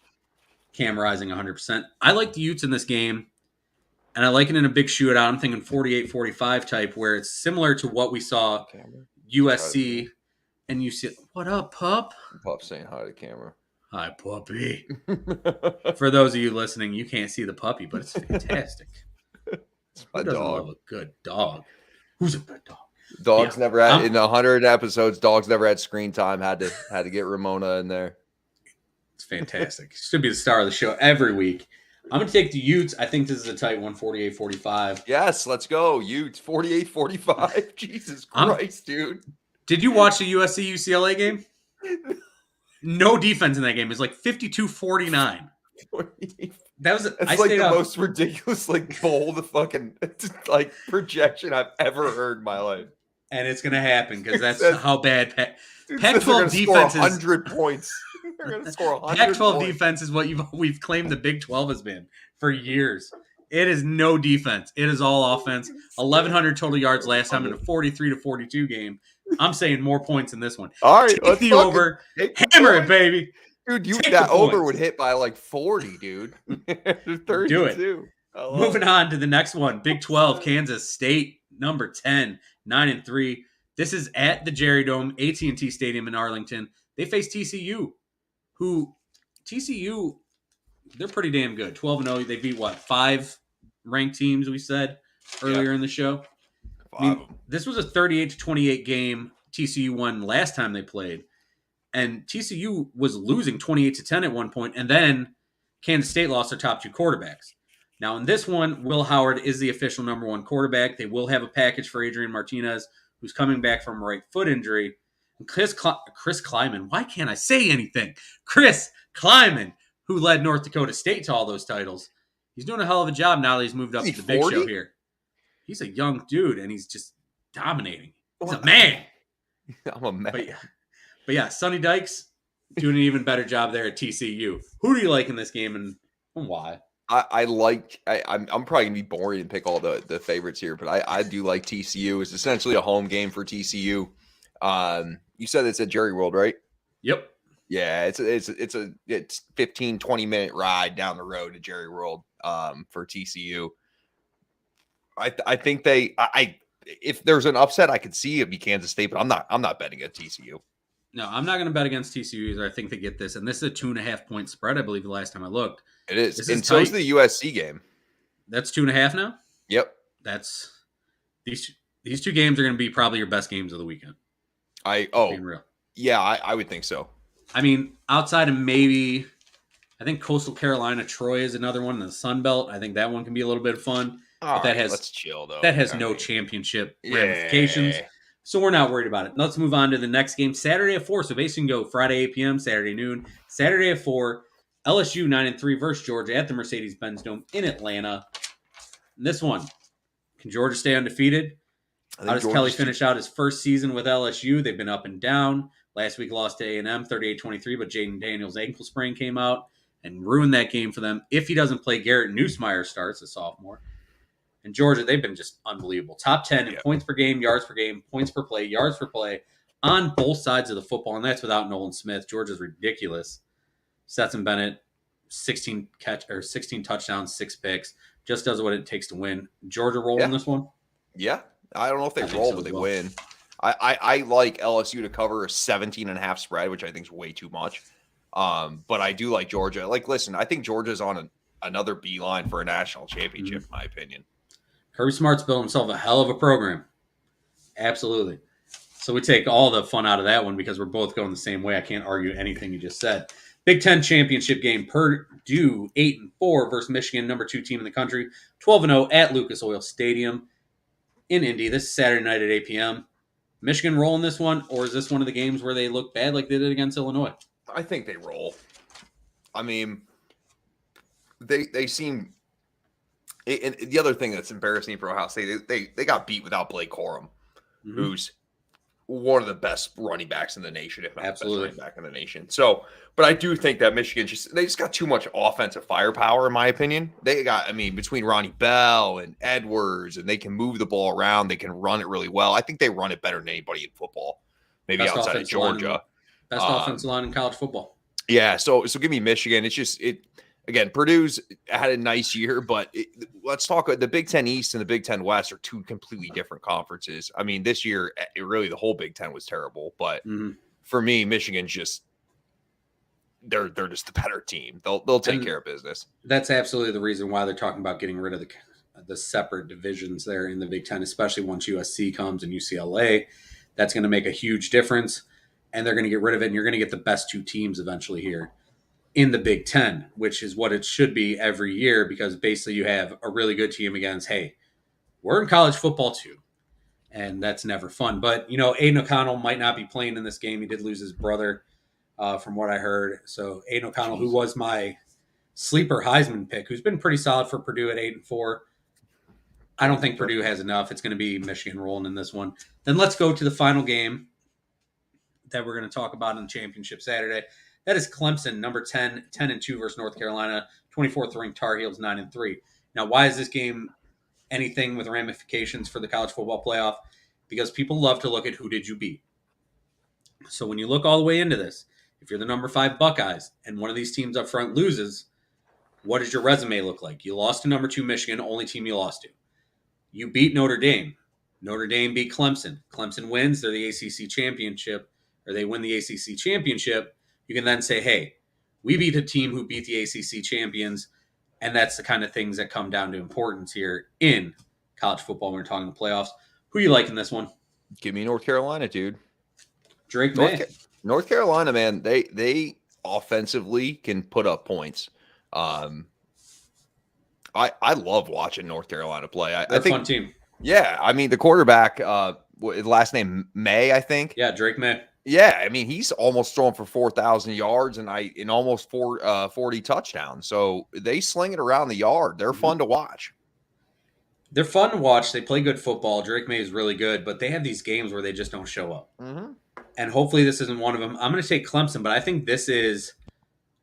Cam Rising 100%. I like the Utes in this game, and I like it in a big shootout. I'm thinking 48-45 type, where it's similar to what we saw USC. And you see, what up, pup? Pup saying hi to the camera. Hi, puppy. For those of you listening, you can't see the puppy, but it's fantastic. Who doesn't love a good dog? Who's a good dog? Dogs never had in 100 episodes. Dogs never had screen time. Had to get Ramona in there. It's fantastic. Should be the star of the show every week. I'm gonna take the Utes. I think this is a tight one, 48-45. Yes, let's go Utes. 48-45. Jesus Christ, dude. Did you watch the USC UCLA game? No defense in that game. It's like 52-49. That's like the most ridiculous bold fucking projection I've ever heard in my life. And it's gonna happen because that's how bad Pac-12 defense is. 100 points. They're gonna score 100 Pac-12 points. defense is what we've claimed the Big 12 has been for years. It is no defense. It is all offense. 1,100 total yards last time in a 43-42 game. I'm saying more points in this one. All right, take the over. Hammer it, baby. Dude, that over would hit by 40, dude. 32. Do it. Moving on to the next one. Big 12, Kansas State, number 10, 9-3. This is at the Jerry Dome, AT&T Stadium in Arlington. They face TCU, they're pretty damn good. 12-0. They beat, 5 ranked teams, we said earlier in the show? This was a 38-28 game TCU won last time they played. And TCU was losing 28-10 at one point, and then Kansas State lost their top 2 quarterbacks. Now, in this one, Will Howard is the official number 1 quarterback. They will have a package for Adrian Martinez, who's coming back from a right foot injury. And Chris Kleiman, why can't I say anything? Chris Kleiman, who led North Dakota State to all those titles. He's doing a hell of a job now that he's moved up to the big show here. He's a young dude, and he's just dominating. He's a man. I'm a man. But yeah, Sonny Dykes doing an even better job there at TCU. Who do you like in this game and why? I'm probably gonna be boring and pick all the favorites here, but I do like TCU. It's essentially a home game for TCU. You said it's at Jerry World, right? Yep. Yeah, it's a 15-20 minute ride down the road to Jerry World for TCU. I think if there's an upset, I could see it be Kansas State, but I'm not betting at TCU. No, I'm not going to bet against TCU either. I think they get this, and this is a 2.5 point spread. I believe the last time I looked, it is. And so is the USC game. That's 2.5 now. Yep. That's these 2 games are going to be probably your best games of the weekend. Being real. Yeah, I would think so. I mean, outside of maybe, I think Coastal Carolina, Troy is another one in the Sun Belt. I think that one can be a little bit of fun. But that has let's chill though. That has no championship ramifications. So we're not worried about it. Let's move on to the next game. Saturday at 4. So basically you can go Friday 8 p.m., Saturday noon. Saturday at 4. LSU 9-3 versus Georgia at the Mercedes-Benz Dome in Atlanta. And this one, can Georgia stay undefeated? How does Kelly finish out his first season with LSU? They've been up and down. Last week lost to A&M 38-23, but Jaden Daniels' ankle sprain came out and ruined that game for them. If he doesn't play, Garrett Nussmeier starts, a sophomore. And Georgia, they've been just unbelievable. Top 10 in points per game, yards per game, points per play, yards per play on both sides of the football, and that's without Nolan Smith. Georgia's ridiculous. Stetson Bennett, 16 touchdowns, 6 picks. Just does what it takes to win. Georgia rolling this one? Yeah. I don't know if they roll, but they win. I like LSU to cover a 17.5 spread, which I think is way too much. But I do like Georgia. Listen, I think Georgia's on another beeline for a national championship, in my opinion. Kirby Smart's built himself a hell of a program. Absolutely. So we take all the fun out of that one because we're both going the same way. I can't argue anything you just said. Big Ten championship game. Purdue 8-4 versus Michigan, number 2 team in the country. 12-0 at Lucas Oil Stadium in Indy. This is Saturday night at 8 p.m. Michigan rolling this one, or is this one of the games where they look bad like they did against Illinois? I think they roll. I mean, they seem. And the other thing that's embarrassing for Ohio State, they got beat without Blake Corum, who's one of the best running backs in the nation, if not the best running back in the nation. So, but I do think that Michigan they just got too much offensive firepower, in my opinion. They got, between Ronnie Bell and Edwards, and they can move the ball around, they can run it really well. I think they run it better than anybody in football, maybe best outside of Georgia. Best offensive line in college football. Yeah, so give me Michigan. It's just again, Purdue's had a nice year, but let's talk about the Big Ten East and the Big Ten West are 2 completely different conferences. I mean, this year, really, the whole Big Ten was terrible. But for me, Michigan's just they're just the better team. They'll take care of business. That's absolutely the reason why they're talking about getting rid of the separate divisions there in the Big Ten, especially once USC comes and UCLA. That's going to make a huge difference, and they're going to get rid of it, and you're going to get the best two teams eventually here in the Big Ten, which is what it should be every year, because basically you have a really good team against, hey, we're in college football too, and that's never fun. But, Aiden O'Connell might not be playing in this game. He did lose his brother, from what I heard. So Aiden O'Connell, who was my sleeper Heisman pick, who's been pretty solid for Purdue at 8-4. I don't think Purdue has enough. It's going to be Michigan rolling in this one. Then let's go to the final game that we're going to talk about in the championship Saturday. That is Clemson, number 10-2 versus North Carolina, 24th ranked Tar Heels, 9-3. Now, why is this game anything with ramifications for the college football playoff? Because people love to look at who did you beat. So when you look all the way into this, if you're the number 5 Buckeyes and one of these teams up front loses, what does your resume look like? You lost to number 2 Michigan, only team you lost to. You beat Notre Dame. Notre Dame beat Clemson. Clemson wins. They're the ACC championship, or they win the ACC championship. You can then say, hey, we beat a team who beat the ACC champions, and that's the kind of things that come down to importance here in college football when we're talking the playoffs. Who you like in this one? Give me North Carolina, dude. Drake May. North Carolina, man, they offensively can put up points. I love watching North Carolina play. I think, a fun team. Yeah, I mean the quarterback, last name May, I think. Yeah, Drake May. Yeah, I mean he's almost throwing for 4,000 yards and almost 40 touchdowns. So they sling it around the yard. They're fun to watch. They're fun to watch. They play good football. Drake May is really good, but they have these games where they just don't show up. Mm-hmm. And hopefully this isn't one of them. I'm going to take Clemson, but I think this is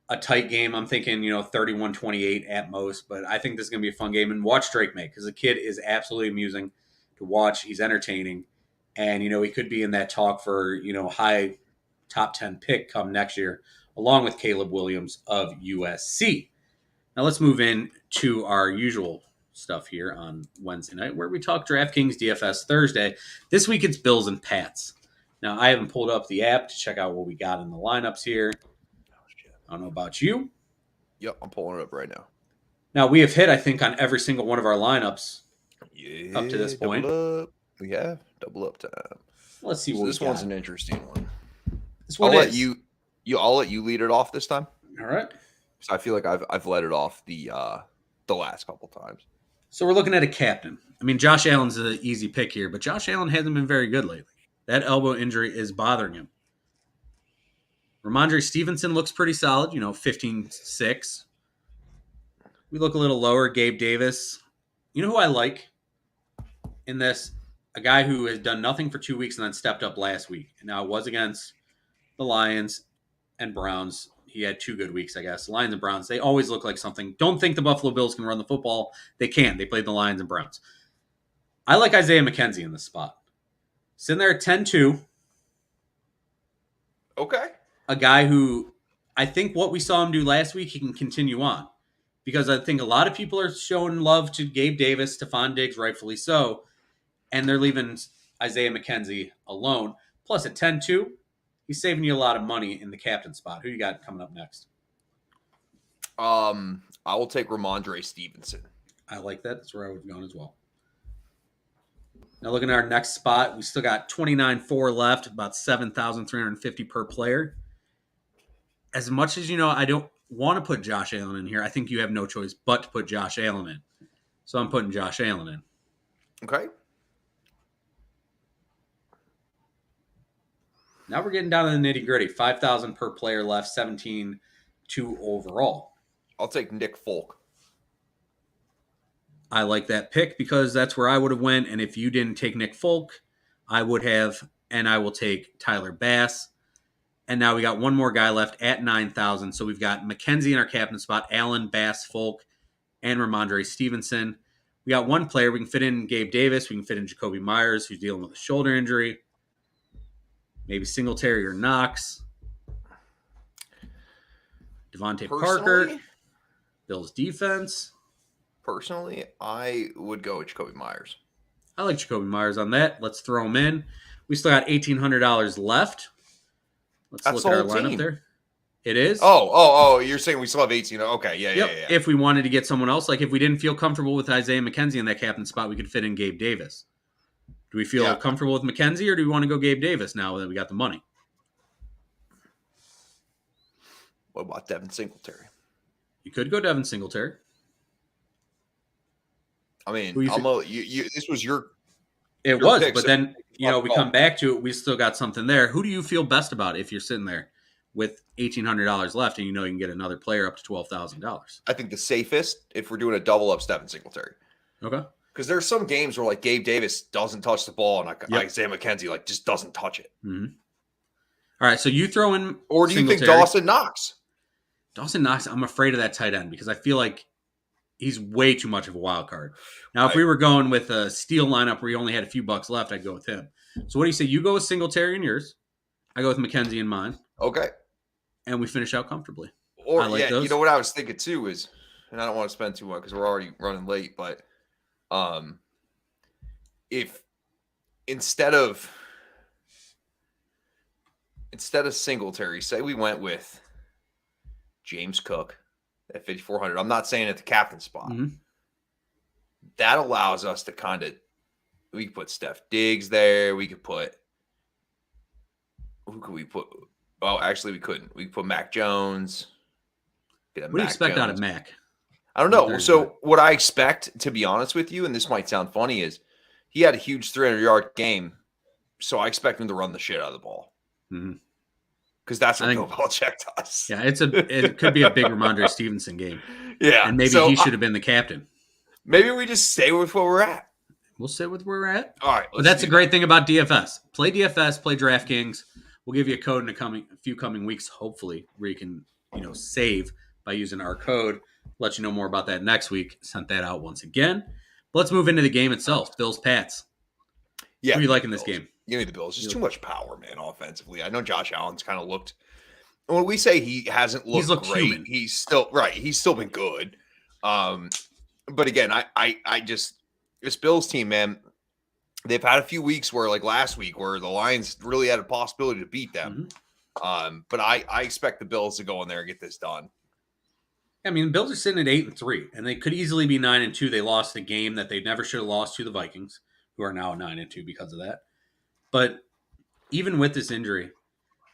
a tight game. I'm thinking, 31-28 at most, but I think this is going to be a fun game. And watch Drake May, because the kid is absolutely amusing to watch. He's entertaining. And, he could be in that talk for, high top 10 pick come next year, along with Caleb Williams of USC. Now let's move in to our usual stuff here on Wednesday night, where we talk DraftKings DFS Thursday. This week it's Bills and Pats. Now, I haven't pulled up the app to check out what we got in the lineups here. I don't know about you. Yep, I'm pulling it up right now. Now, we have hit, I think, on every single one of our lineups up to this point. We have double up time. Let's see what this one's an interesting one. This one I'll let you lead it off this time. All right. So I feel like I've led it off the last couple times. So we're looking at a captain. I mean, Josh Allen's an easy pick here, but Josh Allen hasn't been very good lately. That elbow injury is bothering him. Ramondre Stevenson looks pretty solid, 15-6. We look a little lower. Gabe Davis. You know who I like in this? A guy who has done nothing for 2 weeks and then stepped up last week. And now it was against the Lions and Browns. He had 2 good weeks, I guess. Lions and Browns, they always look like something. Don't think the Buffalo Bills can run the football. They can. They played the Lions and Browns. I like Isaiah McKenzie in this spot. Sitting there at 10-2. Okay. A guy who I think what we saw him do last week, he can continue on. Because I think a lot of people are showing love to Gabe Davis, Stephon Diggs, rightfully so, and they're leaving Isaiah McKenzie alone. Plus at 10-2, he's saving you a lot of money in the captain spot. Who you got coming up next? I will take Ramondre Stevenson. I like that. That's where I would have gone as well. Now looking at our next spot, we still got 29-4 left, about $7,350 per player. As much as I don't want to put Josh Allen in here, I think you have no choice but to put Josh Allen in. So I'm putting Josh Allen in. Okay. Now we're getting down to the nitty-gritty. $5,000 per player left, 17-2 overall. I'll take Nick Folk. I like that pick because that's where I would have went. And if you didn't take Nick Folk, I would have, and I will take Tyler Bass. And now we got one more guy left at 9,000. So we've got McKenzie in our captain spot, Allen, Bass, Folk, and Ramondre Stevenson. We got one player. We can fit in Gabe Davis. We can fit in Jacoby Myers, who's dealing with a shoulder injury. Maybe Singletary or Knox. Devontae Parker. Bills defense. Personally, I would go with Jacoby Myers. I like Jacoby Myers on that. Let's throw him in. We still got $1,800 left. Let's look at our lineup there. It is. Oh! You're saying we still have 18? Okay, yeah. If we wanted to get someone else, like if we didn't feel comfortable with Isaiah McKenzie in that captain spot, we could fit in Gabe Davis. Do we feel comfortable with McKenzie, or do we want to go Gabe Davis now that we got the money? What about Devin Singletary? You could go Devin Singletary. I mean, this was your. It was, but then we come back to it. We still got something there. Who do you feel best about if you're sitting there with $1,800 left and you can get another player up to $12,000? I think the safest, if we're doing a double up, Devin Singletary. Okay. Because there's some games where Gabe Davis doesn't touch the ball and Isaiah McKenzie just doesn't touch it. Mm-hmm. All right, so you throw in, or do you think Dawson Knox? Dawson Knox, I'm afraid of that tight end because I feel like he's way too much of a wild card. Now, if we were going with a steel lineup where you only had a few bucks left, I'd go with him. So what do you say? You go with Singletary in yours. I go with McKenzie in mine. Okay. And we finish out comfortably. Or, you know what I was thinking too is, and I don't want to spend too much because we're already running late, but if instead of Singletary, say we went with James Cook at 5,400. I'm not saying at the captain spot. Mm-hmm. That allows us to we could put Steph Diggs there. We could put, who could we put? Oh, actually, we couldn't. We could put Mac Jones. What do you expect out of Mac? I don't know. So what I expect, to be honest with you, and this might sound funny, is he had a huge 300-yard game. So I expect him to run the shit out of the ball. Mm-hmm. Because that's what Bill Belichick does. Yeah, it could be a big Ramondre Stevenson game. Yeah. And maybe he should have been the captain. Maybe we just stay with where we're at. We'll stay with where we're at. All right. But that's a great thing about DFS. Play DFS, play DraftKings. We'll give you a code in a few coming weeks, hopefully, where you can, save by using our code. Let you know more about that next week. Sent that out once again. But let's move into the game itself. Bills, Pats. Yeah. Who do you like in this game? Give me the Bills. Just too much power, man, offensively. I know Josh Allen's kind of looked. When we say he hasn't looked great, human. He's still right. He's still been good. But again, I just this Bills team, man, they've had a few weeks where, like last week, where the Lions really had a possibility to beat them. Mm-hmm. But I expect the Bills to go in there and get this done. I mean, the Bills are sitting at 8-3, and they could easily be 9-2. They lost a game that they never should have lost to the Vikings, who are now 9-2 because of that. But even with this injury,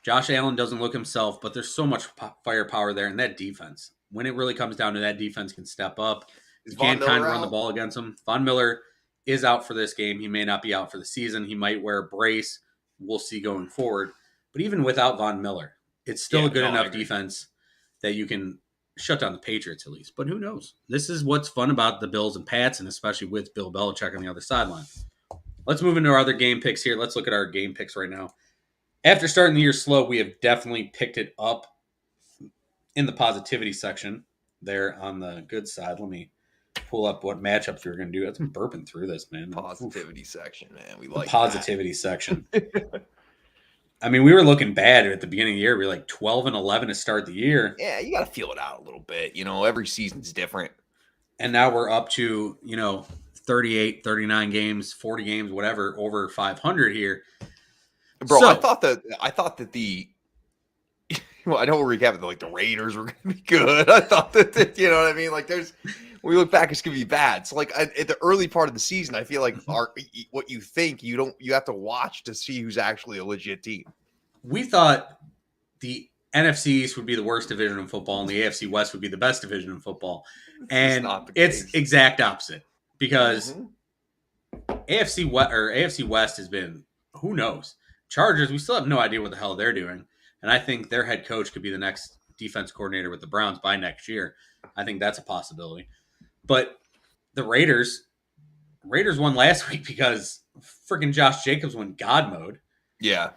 Josh Allen doesn't look himself, but there's so much firepower there. And that defense, when it really comes down to that defense, can step up. You can kind of run the ball against them. Von Miller is out for this game. He may not be out for the season. He might wear a brace. We'll see going forward. But even without Von Miller, it's still a good enough defense that you can shut down the Patriots at least. But who knows? This is what's fun about the Bills and Pats, and especially with Bill Belichick on the other sideline. Let's move into our other game picks here. Let's look at our game picks right now. After starting the year slow, we have definitely picked it up in the positivity section there on the good side. Let me pull up what matchups we're going to do. I'm burping through this, man. Positivity section, man. We like the positivity section. I mean, we were looking bad at the beginning of the year. We were like 12-11 to start the year. Yeah, you got to feel it out a little bit. Every season's different. And now we're up to, 38, 39 games, 40 games, whatever, over 500 here. Bro, so, I thought that the well, I know we're recapping the Raiders were going to be good. I thought that you know what I mean? When we look back, it's going to be bad. So at the early part of the season, I feel like what you think you have to watch to see who's actually a legit team. We thought the NFC East would be the worst division in football and the AFC West would be the best division in football. And it's exact opposite. Because AFC West has been, who knows? Chargers, we still have no idea what the hell they're doing. And I think their head coach could be the next defense coordinator with the Browns by next year. I think that's a possibility. But the Raiders won last week because freaking Josh Jacobs went God mode. Yeah.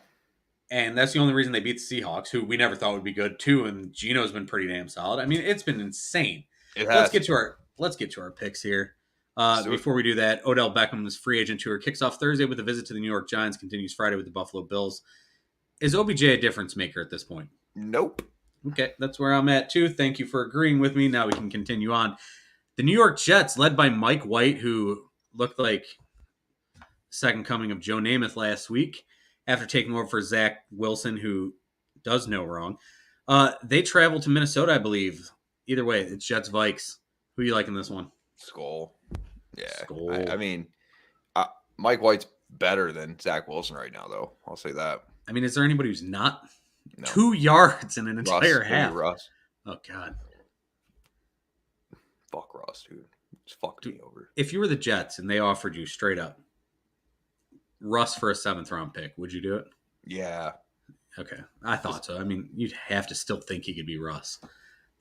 And that's the only reason they beat the Seahawks, who we never thought would be good too. And Geno's been pretty damn solid. I mean, it's been insane. Let's get to our picks here. Before we do that, Odell Beckham's free agent tour kicks off Thursday with a visit to the New York Giants, continues Friday with the Buffalo Bills. Is OBJ a difference maker at this point? Nope. Okay, that's where I'm at too. Thank you for agreeing with me. Now we can continue on. The New York Jets, led by Mike White, who looked like second coming of Joe Namath last week after taking over for Zach Wilson, who does no wrong. They travel to Minnesota, I believe. Either way, it's Jets Vikes. Who you like in this one? Skull. Yeah. Skull. I mean, Mike White's better than Zach Wilson right now, though. I'll say that. I mean, is there anybody who's not? No. 2 yards in an entire half. Russ. Oh, God. Fuck Russ, dude. Just fuck me over. If you were the Jets and they offered you straight up Russ for a 7th-round pick, would you do it? Yeah. Okay. I thought so. I mean, you'd have to still think he could be Russ.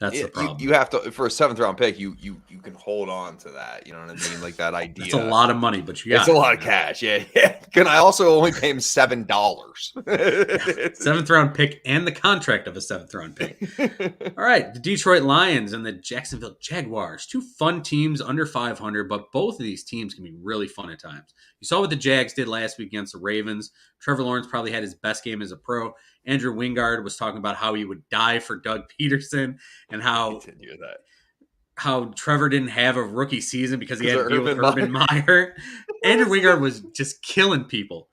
That's the problem. You have to, for a 7th-round pick, you can hold on to that. You know what I mean? Like that idea. It's a lot of money, but it's a lot of cash. Yeah. Can I also only pay him $7? 7th-round pick and the contract of a 7th-round pick. All right. The Detroit Lions and the Jacksonville Jaguars. 2 fun teams under 500, but both of these teams can be really fun at times. You saw what the Jags did last week against the Ravens. Trevor Lawrence probably had his best game as a pro. Andrew Wingard was talking about how he would die for Doug Peterson and how Trevor didn't have a rookie season because he had to deal with Urban Meyer. Andrew Wingard was just killing people,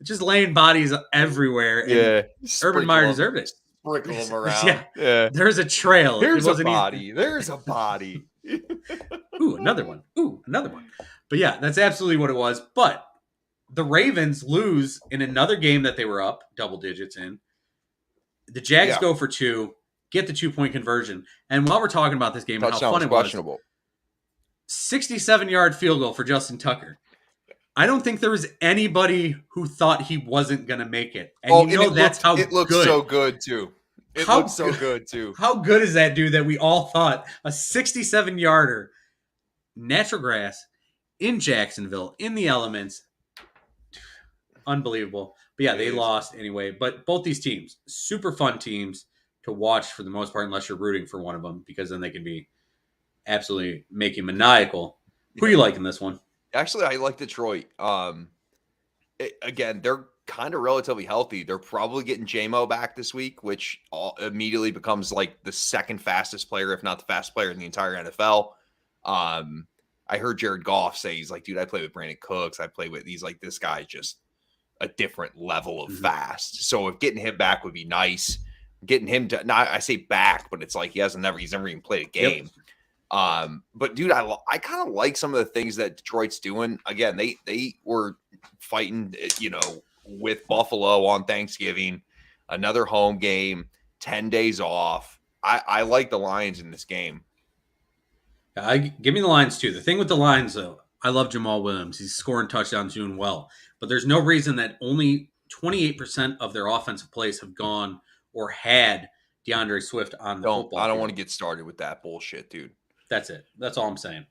just laying bodies everywhere. And Urban Meyer deserved it. Sprinkle them around. Yeah. There's a trail. There's a body. There's a body. Ooh, another one. But yeah, that's absolutely what it was. But the Ravens lose in another game that they were up double digits in. The Jags go for 2, get the 2-point conversion. And while we're talking about this game and how fun it was, 67-yard field goal for Justin Tucker. I don't think there was anybody who thought he wasn't going to make it. And that's how it looks so good, too. It looks so good, too. How good is that dude that we all thought a 67-yarder, natural grass, in Jacksonville, in the elements, unbelievable. But yeah, they lost anyway. But both these teams, super fun teams to watch for the most part, unless you're rooting for one of them, because then they can be absolutely making maniacal. Who you like in this one? Actually, I like Detroit. Again, they're kind of relatively healthy. They're probably getting J-Mo back this week, which immediately becomes like the second fastest player, if not the fastest player in the entire NFL. I heard Jared Goff say, he's like, dude, I play with Brandon Cooks. I play with, he's like, this guy's just a different level of fast. So if getting him back would be nice. Getting him to, not I say back, but it's like he's never even played a game. Yep. But dude, I kind of like some of the things that Detroit's doing. Again, they were fighting, with Buffalo on Thanksgiving, another home game, 10 days off. I like the Lions in this game. Give me the Lions too. The thing with the Lions, though, I love Jamal Williams. He's scoring touchdowns, doing well. But there's no reason that only 28% of their offensive plays have gone or had DeAndre Swift on the football I don't field. want to get started with that bullshit, dude. That's it. That's all I'm saying.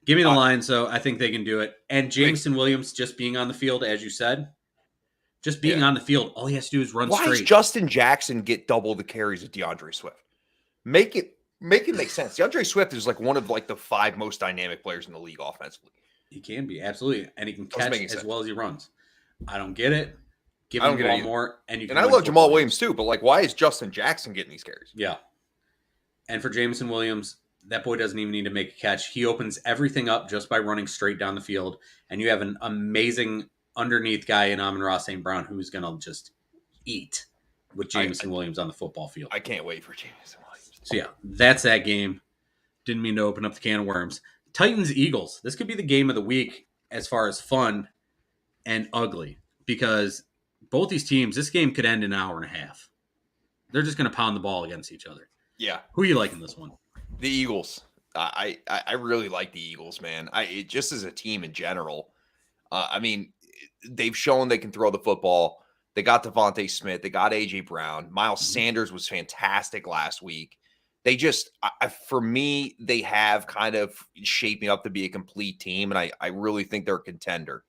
Give me the Lions, though. I think they can do it. And Jameson Williams just being on the field, as you said, just being on the field, all he has to do is run straight. Why does Justin Jackson get double the carries of DeAndre Swift? Make it make sense. DeAndre Swift is like one of like the 5 most dynamic players in the league offensively. He can be, absolutely. And he can catch as well as he runs. I don't get it. Give him the ball more. And I love Jamal Williams too, but like, why is Justin Jackson getting these carries? Yeah. And for Jameson Williams, that boy doesn't even need to make a catch. He opens everything up just by running straight down the field. And you have an amazing underneath guy in Amon-Ra St. Brown who's going to just eat with Jameson Williams on the football field. I can't wait for Jameson Williams. So yeah, that's that game. Didn't mean to open up the can of worms. Titans-Eagles. This could be the game of the week as far as fun and ugly, because both these teams, this game could end in an hour and a half. They're just going to pound the ball against each other. Yeah. Who are you liking this one? The Eagles. I really like the Eagles, man. Just as a team in general. I mean, they've shown they can throw the football. They got Devontae Smith. They got A.J. Brown. Miles Sanders was fantastic last week. They just, for me, they have kind of shaping up to be a complete team, and I really think they're a contender.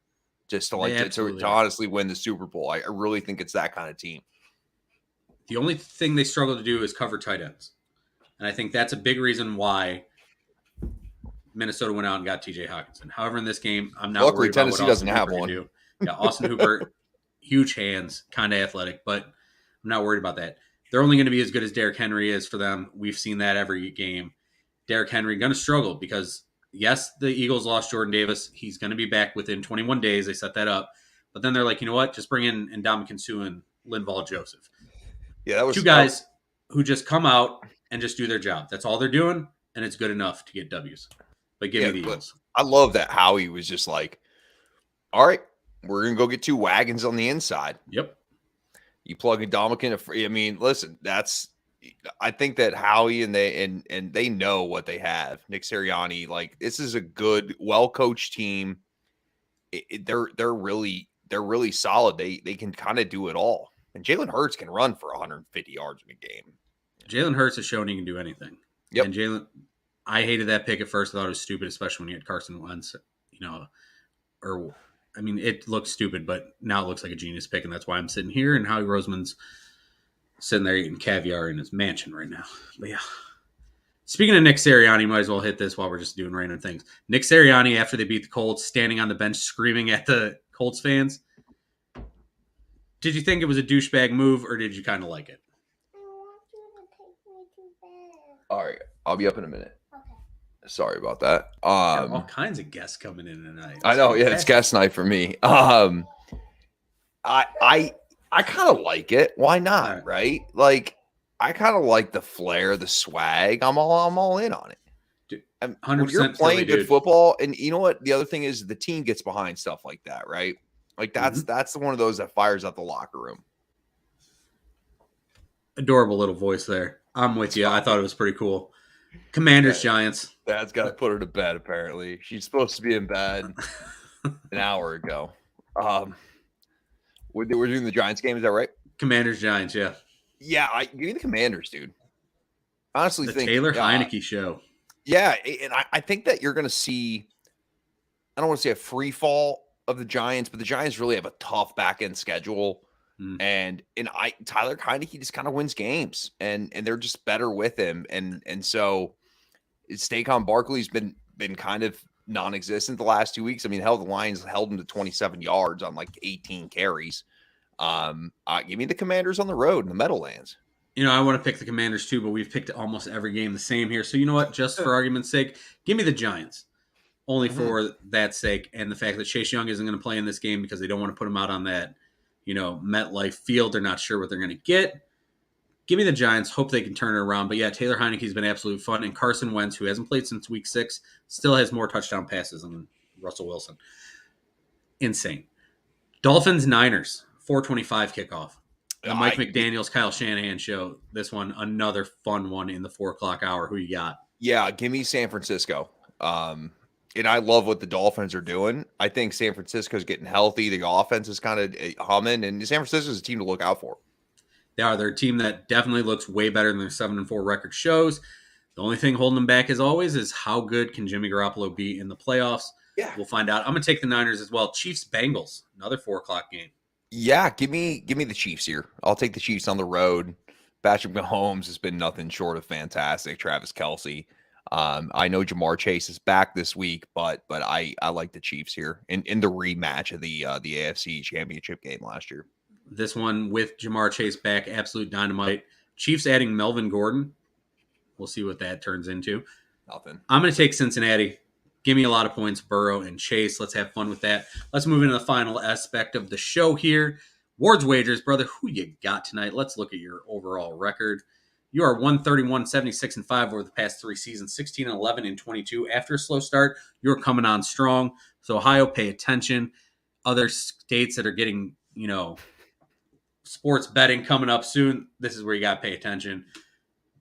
Just to to honestly win the Super Bowl. I really think it's that kind of team. The only thing they struggle to do is cover tight ends. And I think that's a big reason why Minnesota went out and got TJ Hawkinson. However, in this game, I'm not Luckily, worried about Tennessee what doesn't Austin have Hooper one. can do. Yeah, Austin Hooper, huge hands, kind of athletic, but I'm not worried about that. They're only going to be as good as Derrick Henry is for them. We've seen that every game. Derrick Henry going to struggle because, yes, the Eagles lost Jordan Davis. He's going to be back within 21 days. They set that up. But then they're like, you know what? Just bring in Ndamukong Suh and Linval Joseph. Yeah, that was two guys who just come out and just do their job. That's all they're doing, and it's good enough to get W's. But give me the Eagles. I love that Howie was just like, all right, we're going to go get 2 wagons on the inside. Yep. You plug a Dominican. I mean, listen, I think that Howie and they know what they have. Nick Sirianni, like, this is a good, well-coached team. They're really solid. They can kind of do it all. And Jalen Hurts can run for 150 yards in a game. Jalen Hurts has shown he can do anything. Yep. And Jalen, I hated that pick at first. I thought it was stupid, especially when you had Carson Wentz. It looked stupid, but now it looks like a genius pick, and that's why I'm sitting here. And Howie Roseman's sitting there eating caviar in his mansion right now. But yeah. Speaking of Nick Sirianni, might as well hit this while we're just doing random things. Nick Sirianni, after they beat the Colts, standing on the bench screaming at the Colts fans. Did you think it was a douchebag move, or did you kind of like it? I want you to take me to bed. All right, I'll be up in a minute. Okay. Sorry about that. All kinds of guests coming in tonight. I know, yeah, it's guest night for me. I kind of like it. Why not? Right? Like, I kind of like the flair, the swag. I'm all in on it. Dude, 100%. When you're playing good football, and you know what? The other thing is the team gets behind stuff like that, right? Like that's one of those that fires up the locker room. Adorable little voice there. I'm with you. I thought it was pretty cool. Commanders, Giants. Dad's got to put her to bed, apparently. She's supposed to be in bed an hour ago. We're doing the Giants game, is that right? Commanders, Giants, yeah. Yeah, give me the Commanders, dude. Honestly, think Taylor Heineke show. Yeah, and I think that you're going to see, I don't want to say a free fall of the Giants, but the Giants really have a tough back-end schedule. And Tyler Heineke just kind of wins games, and they're just better with him. And so Saquon Barkley's been kind of non-existent the last 2 weeks. I mean, hell, the Lions held him to 27 yards on like 18 carries. Give me the Commanders on the road in the Meadowlands. I want to pick the Commanders too, but we've picked almost every game the same here. So you know what? Just for argument's sake, give me the Giants. Only for that sake, and the fact that Chase Young isn't going to play in this game because they don't want to put him out on that, MetLife field. They're not sure what they're going to get. Give me the Giants. Hope they can turn it around. But yeah, Taylor Heineke's been absolute fun, and Carson Wentz, who hasn't played since week 6, still has more touchdown passes than Russell Wilson. Insane. Dolphins Niners 4:25 kickoff. The Mike McDaniel's Kyle Shanahan show. This one, another fun one in the 4:00 hour. Who you got? Yeah, give me San Francisco. And I love what the Dolphins are doing. I think San Francisco's getting healthy. The offense is kind of humming, and San Francisco's a team to look out for. They are. They're a team that definitely looks way better than their 7-4 record shows. The only thing holding them back, as always, is how good can Jimmy Garoppolo be in the playoffs? Yeah, we'll find out. I'm going to take the Niners as well. Chiefs Bengals, another 4:00 game. Yeah, give me the Chiefs here. I'll take the Chiefs on the road. Patrick Mahomes has been nothing short of fantastic. Travis Kelce. I know Jamar Chase is back this week, but I like the Chiefs here in the rematch of the AFC Championship game last year. This one with Jamar Chase back, absolute dynamite. Chiefs adding Melvin Gordon. We'll see what that turns into. Nothing. I'm going to take Cincinnati. Give me a lot of points, Burrow and Chase. Let's have fun with that. Let's move into the final aspect of the show here. Ward's Wagers, brother, who you got tonight? Let's look at your overall record. You are 131, 76, and 5 over the past 3 seasons, 16, 11, and 22. After a slow start, you're coming on strong. So, Ohio, pay attention. Other states that are getting, sports betting coming up soon, this is where you got to pay attention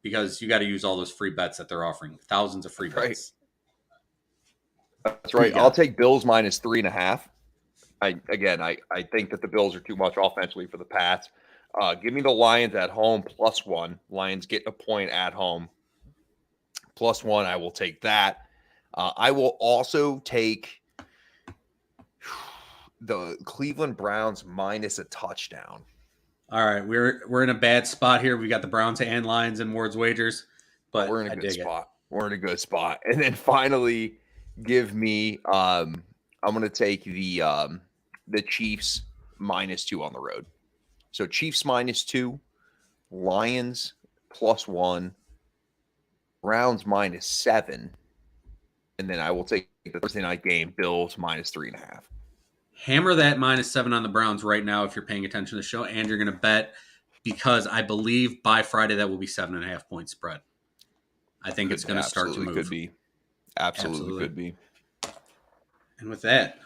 because you got to use all those free bets that they're offering. Thousands of free bets. That's right. I'll take Bills minus 3.5. I think that the Bills are too much offensively for the Pats. Give me the Lions at home +1. Lions get a point at home +1. I will take that. I will also take the Cleveland Browns minus a touchdown. All right, we're in a bad spot here. We got the Browns and Lions and Ward's Wagers, but we're in a good spot. We're in a good spot. And then finally, give me I'm going to take the Chiefs -2 on the road. So Chiefs -2, Lions +1, Browns -7, and then I will take the Thursday night game, Bills -3.5. Hammer that -7 on the Browns right now if you're paying attention to the show, and you're going to bet because I believe by Friday that will be 7.5 point spread. I think it's going to start to move. Could be. Absolutely could be. And with that,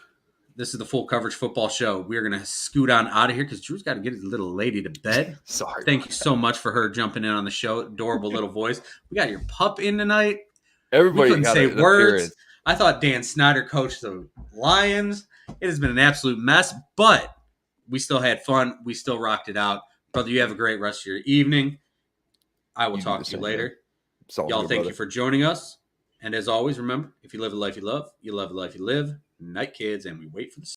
this is the Full Coverage Football Show. We're going to scoot on out of here because Drew's got to get his little lady to bed. Sorry. Thank you so much for her jumping in on the show. Adorable little voice. We got your pup in tonight. Everybody couldn't say words. I thought Dan Snyder coached the Lions. It has been an absolute mess, but we still had fun. We still rocked it out. Brother, you have a great rest of your evening. I will talk to you later. Y'all, thank you for joining us. And as always, remember, if you live a life you love a life you live. Night, kids, and we wait for the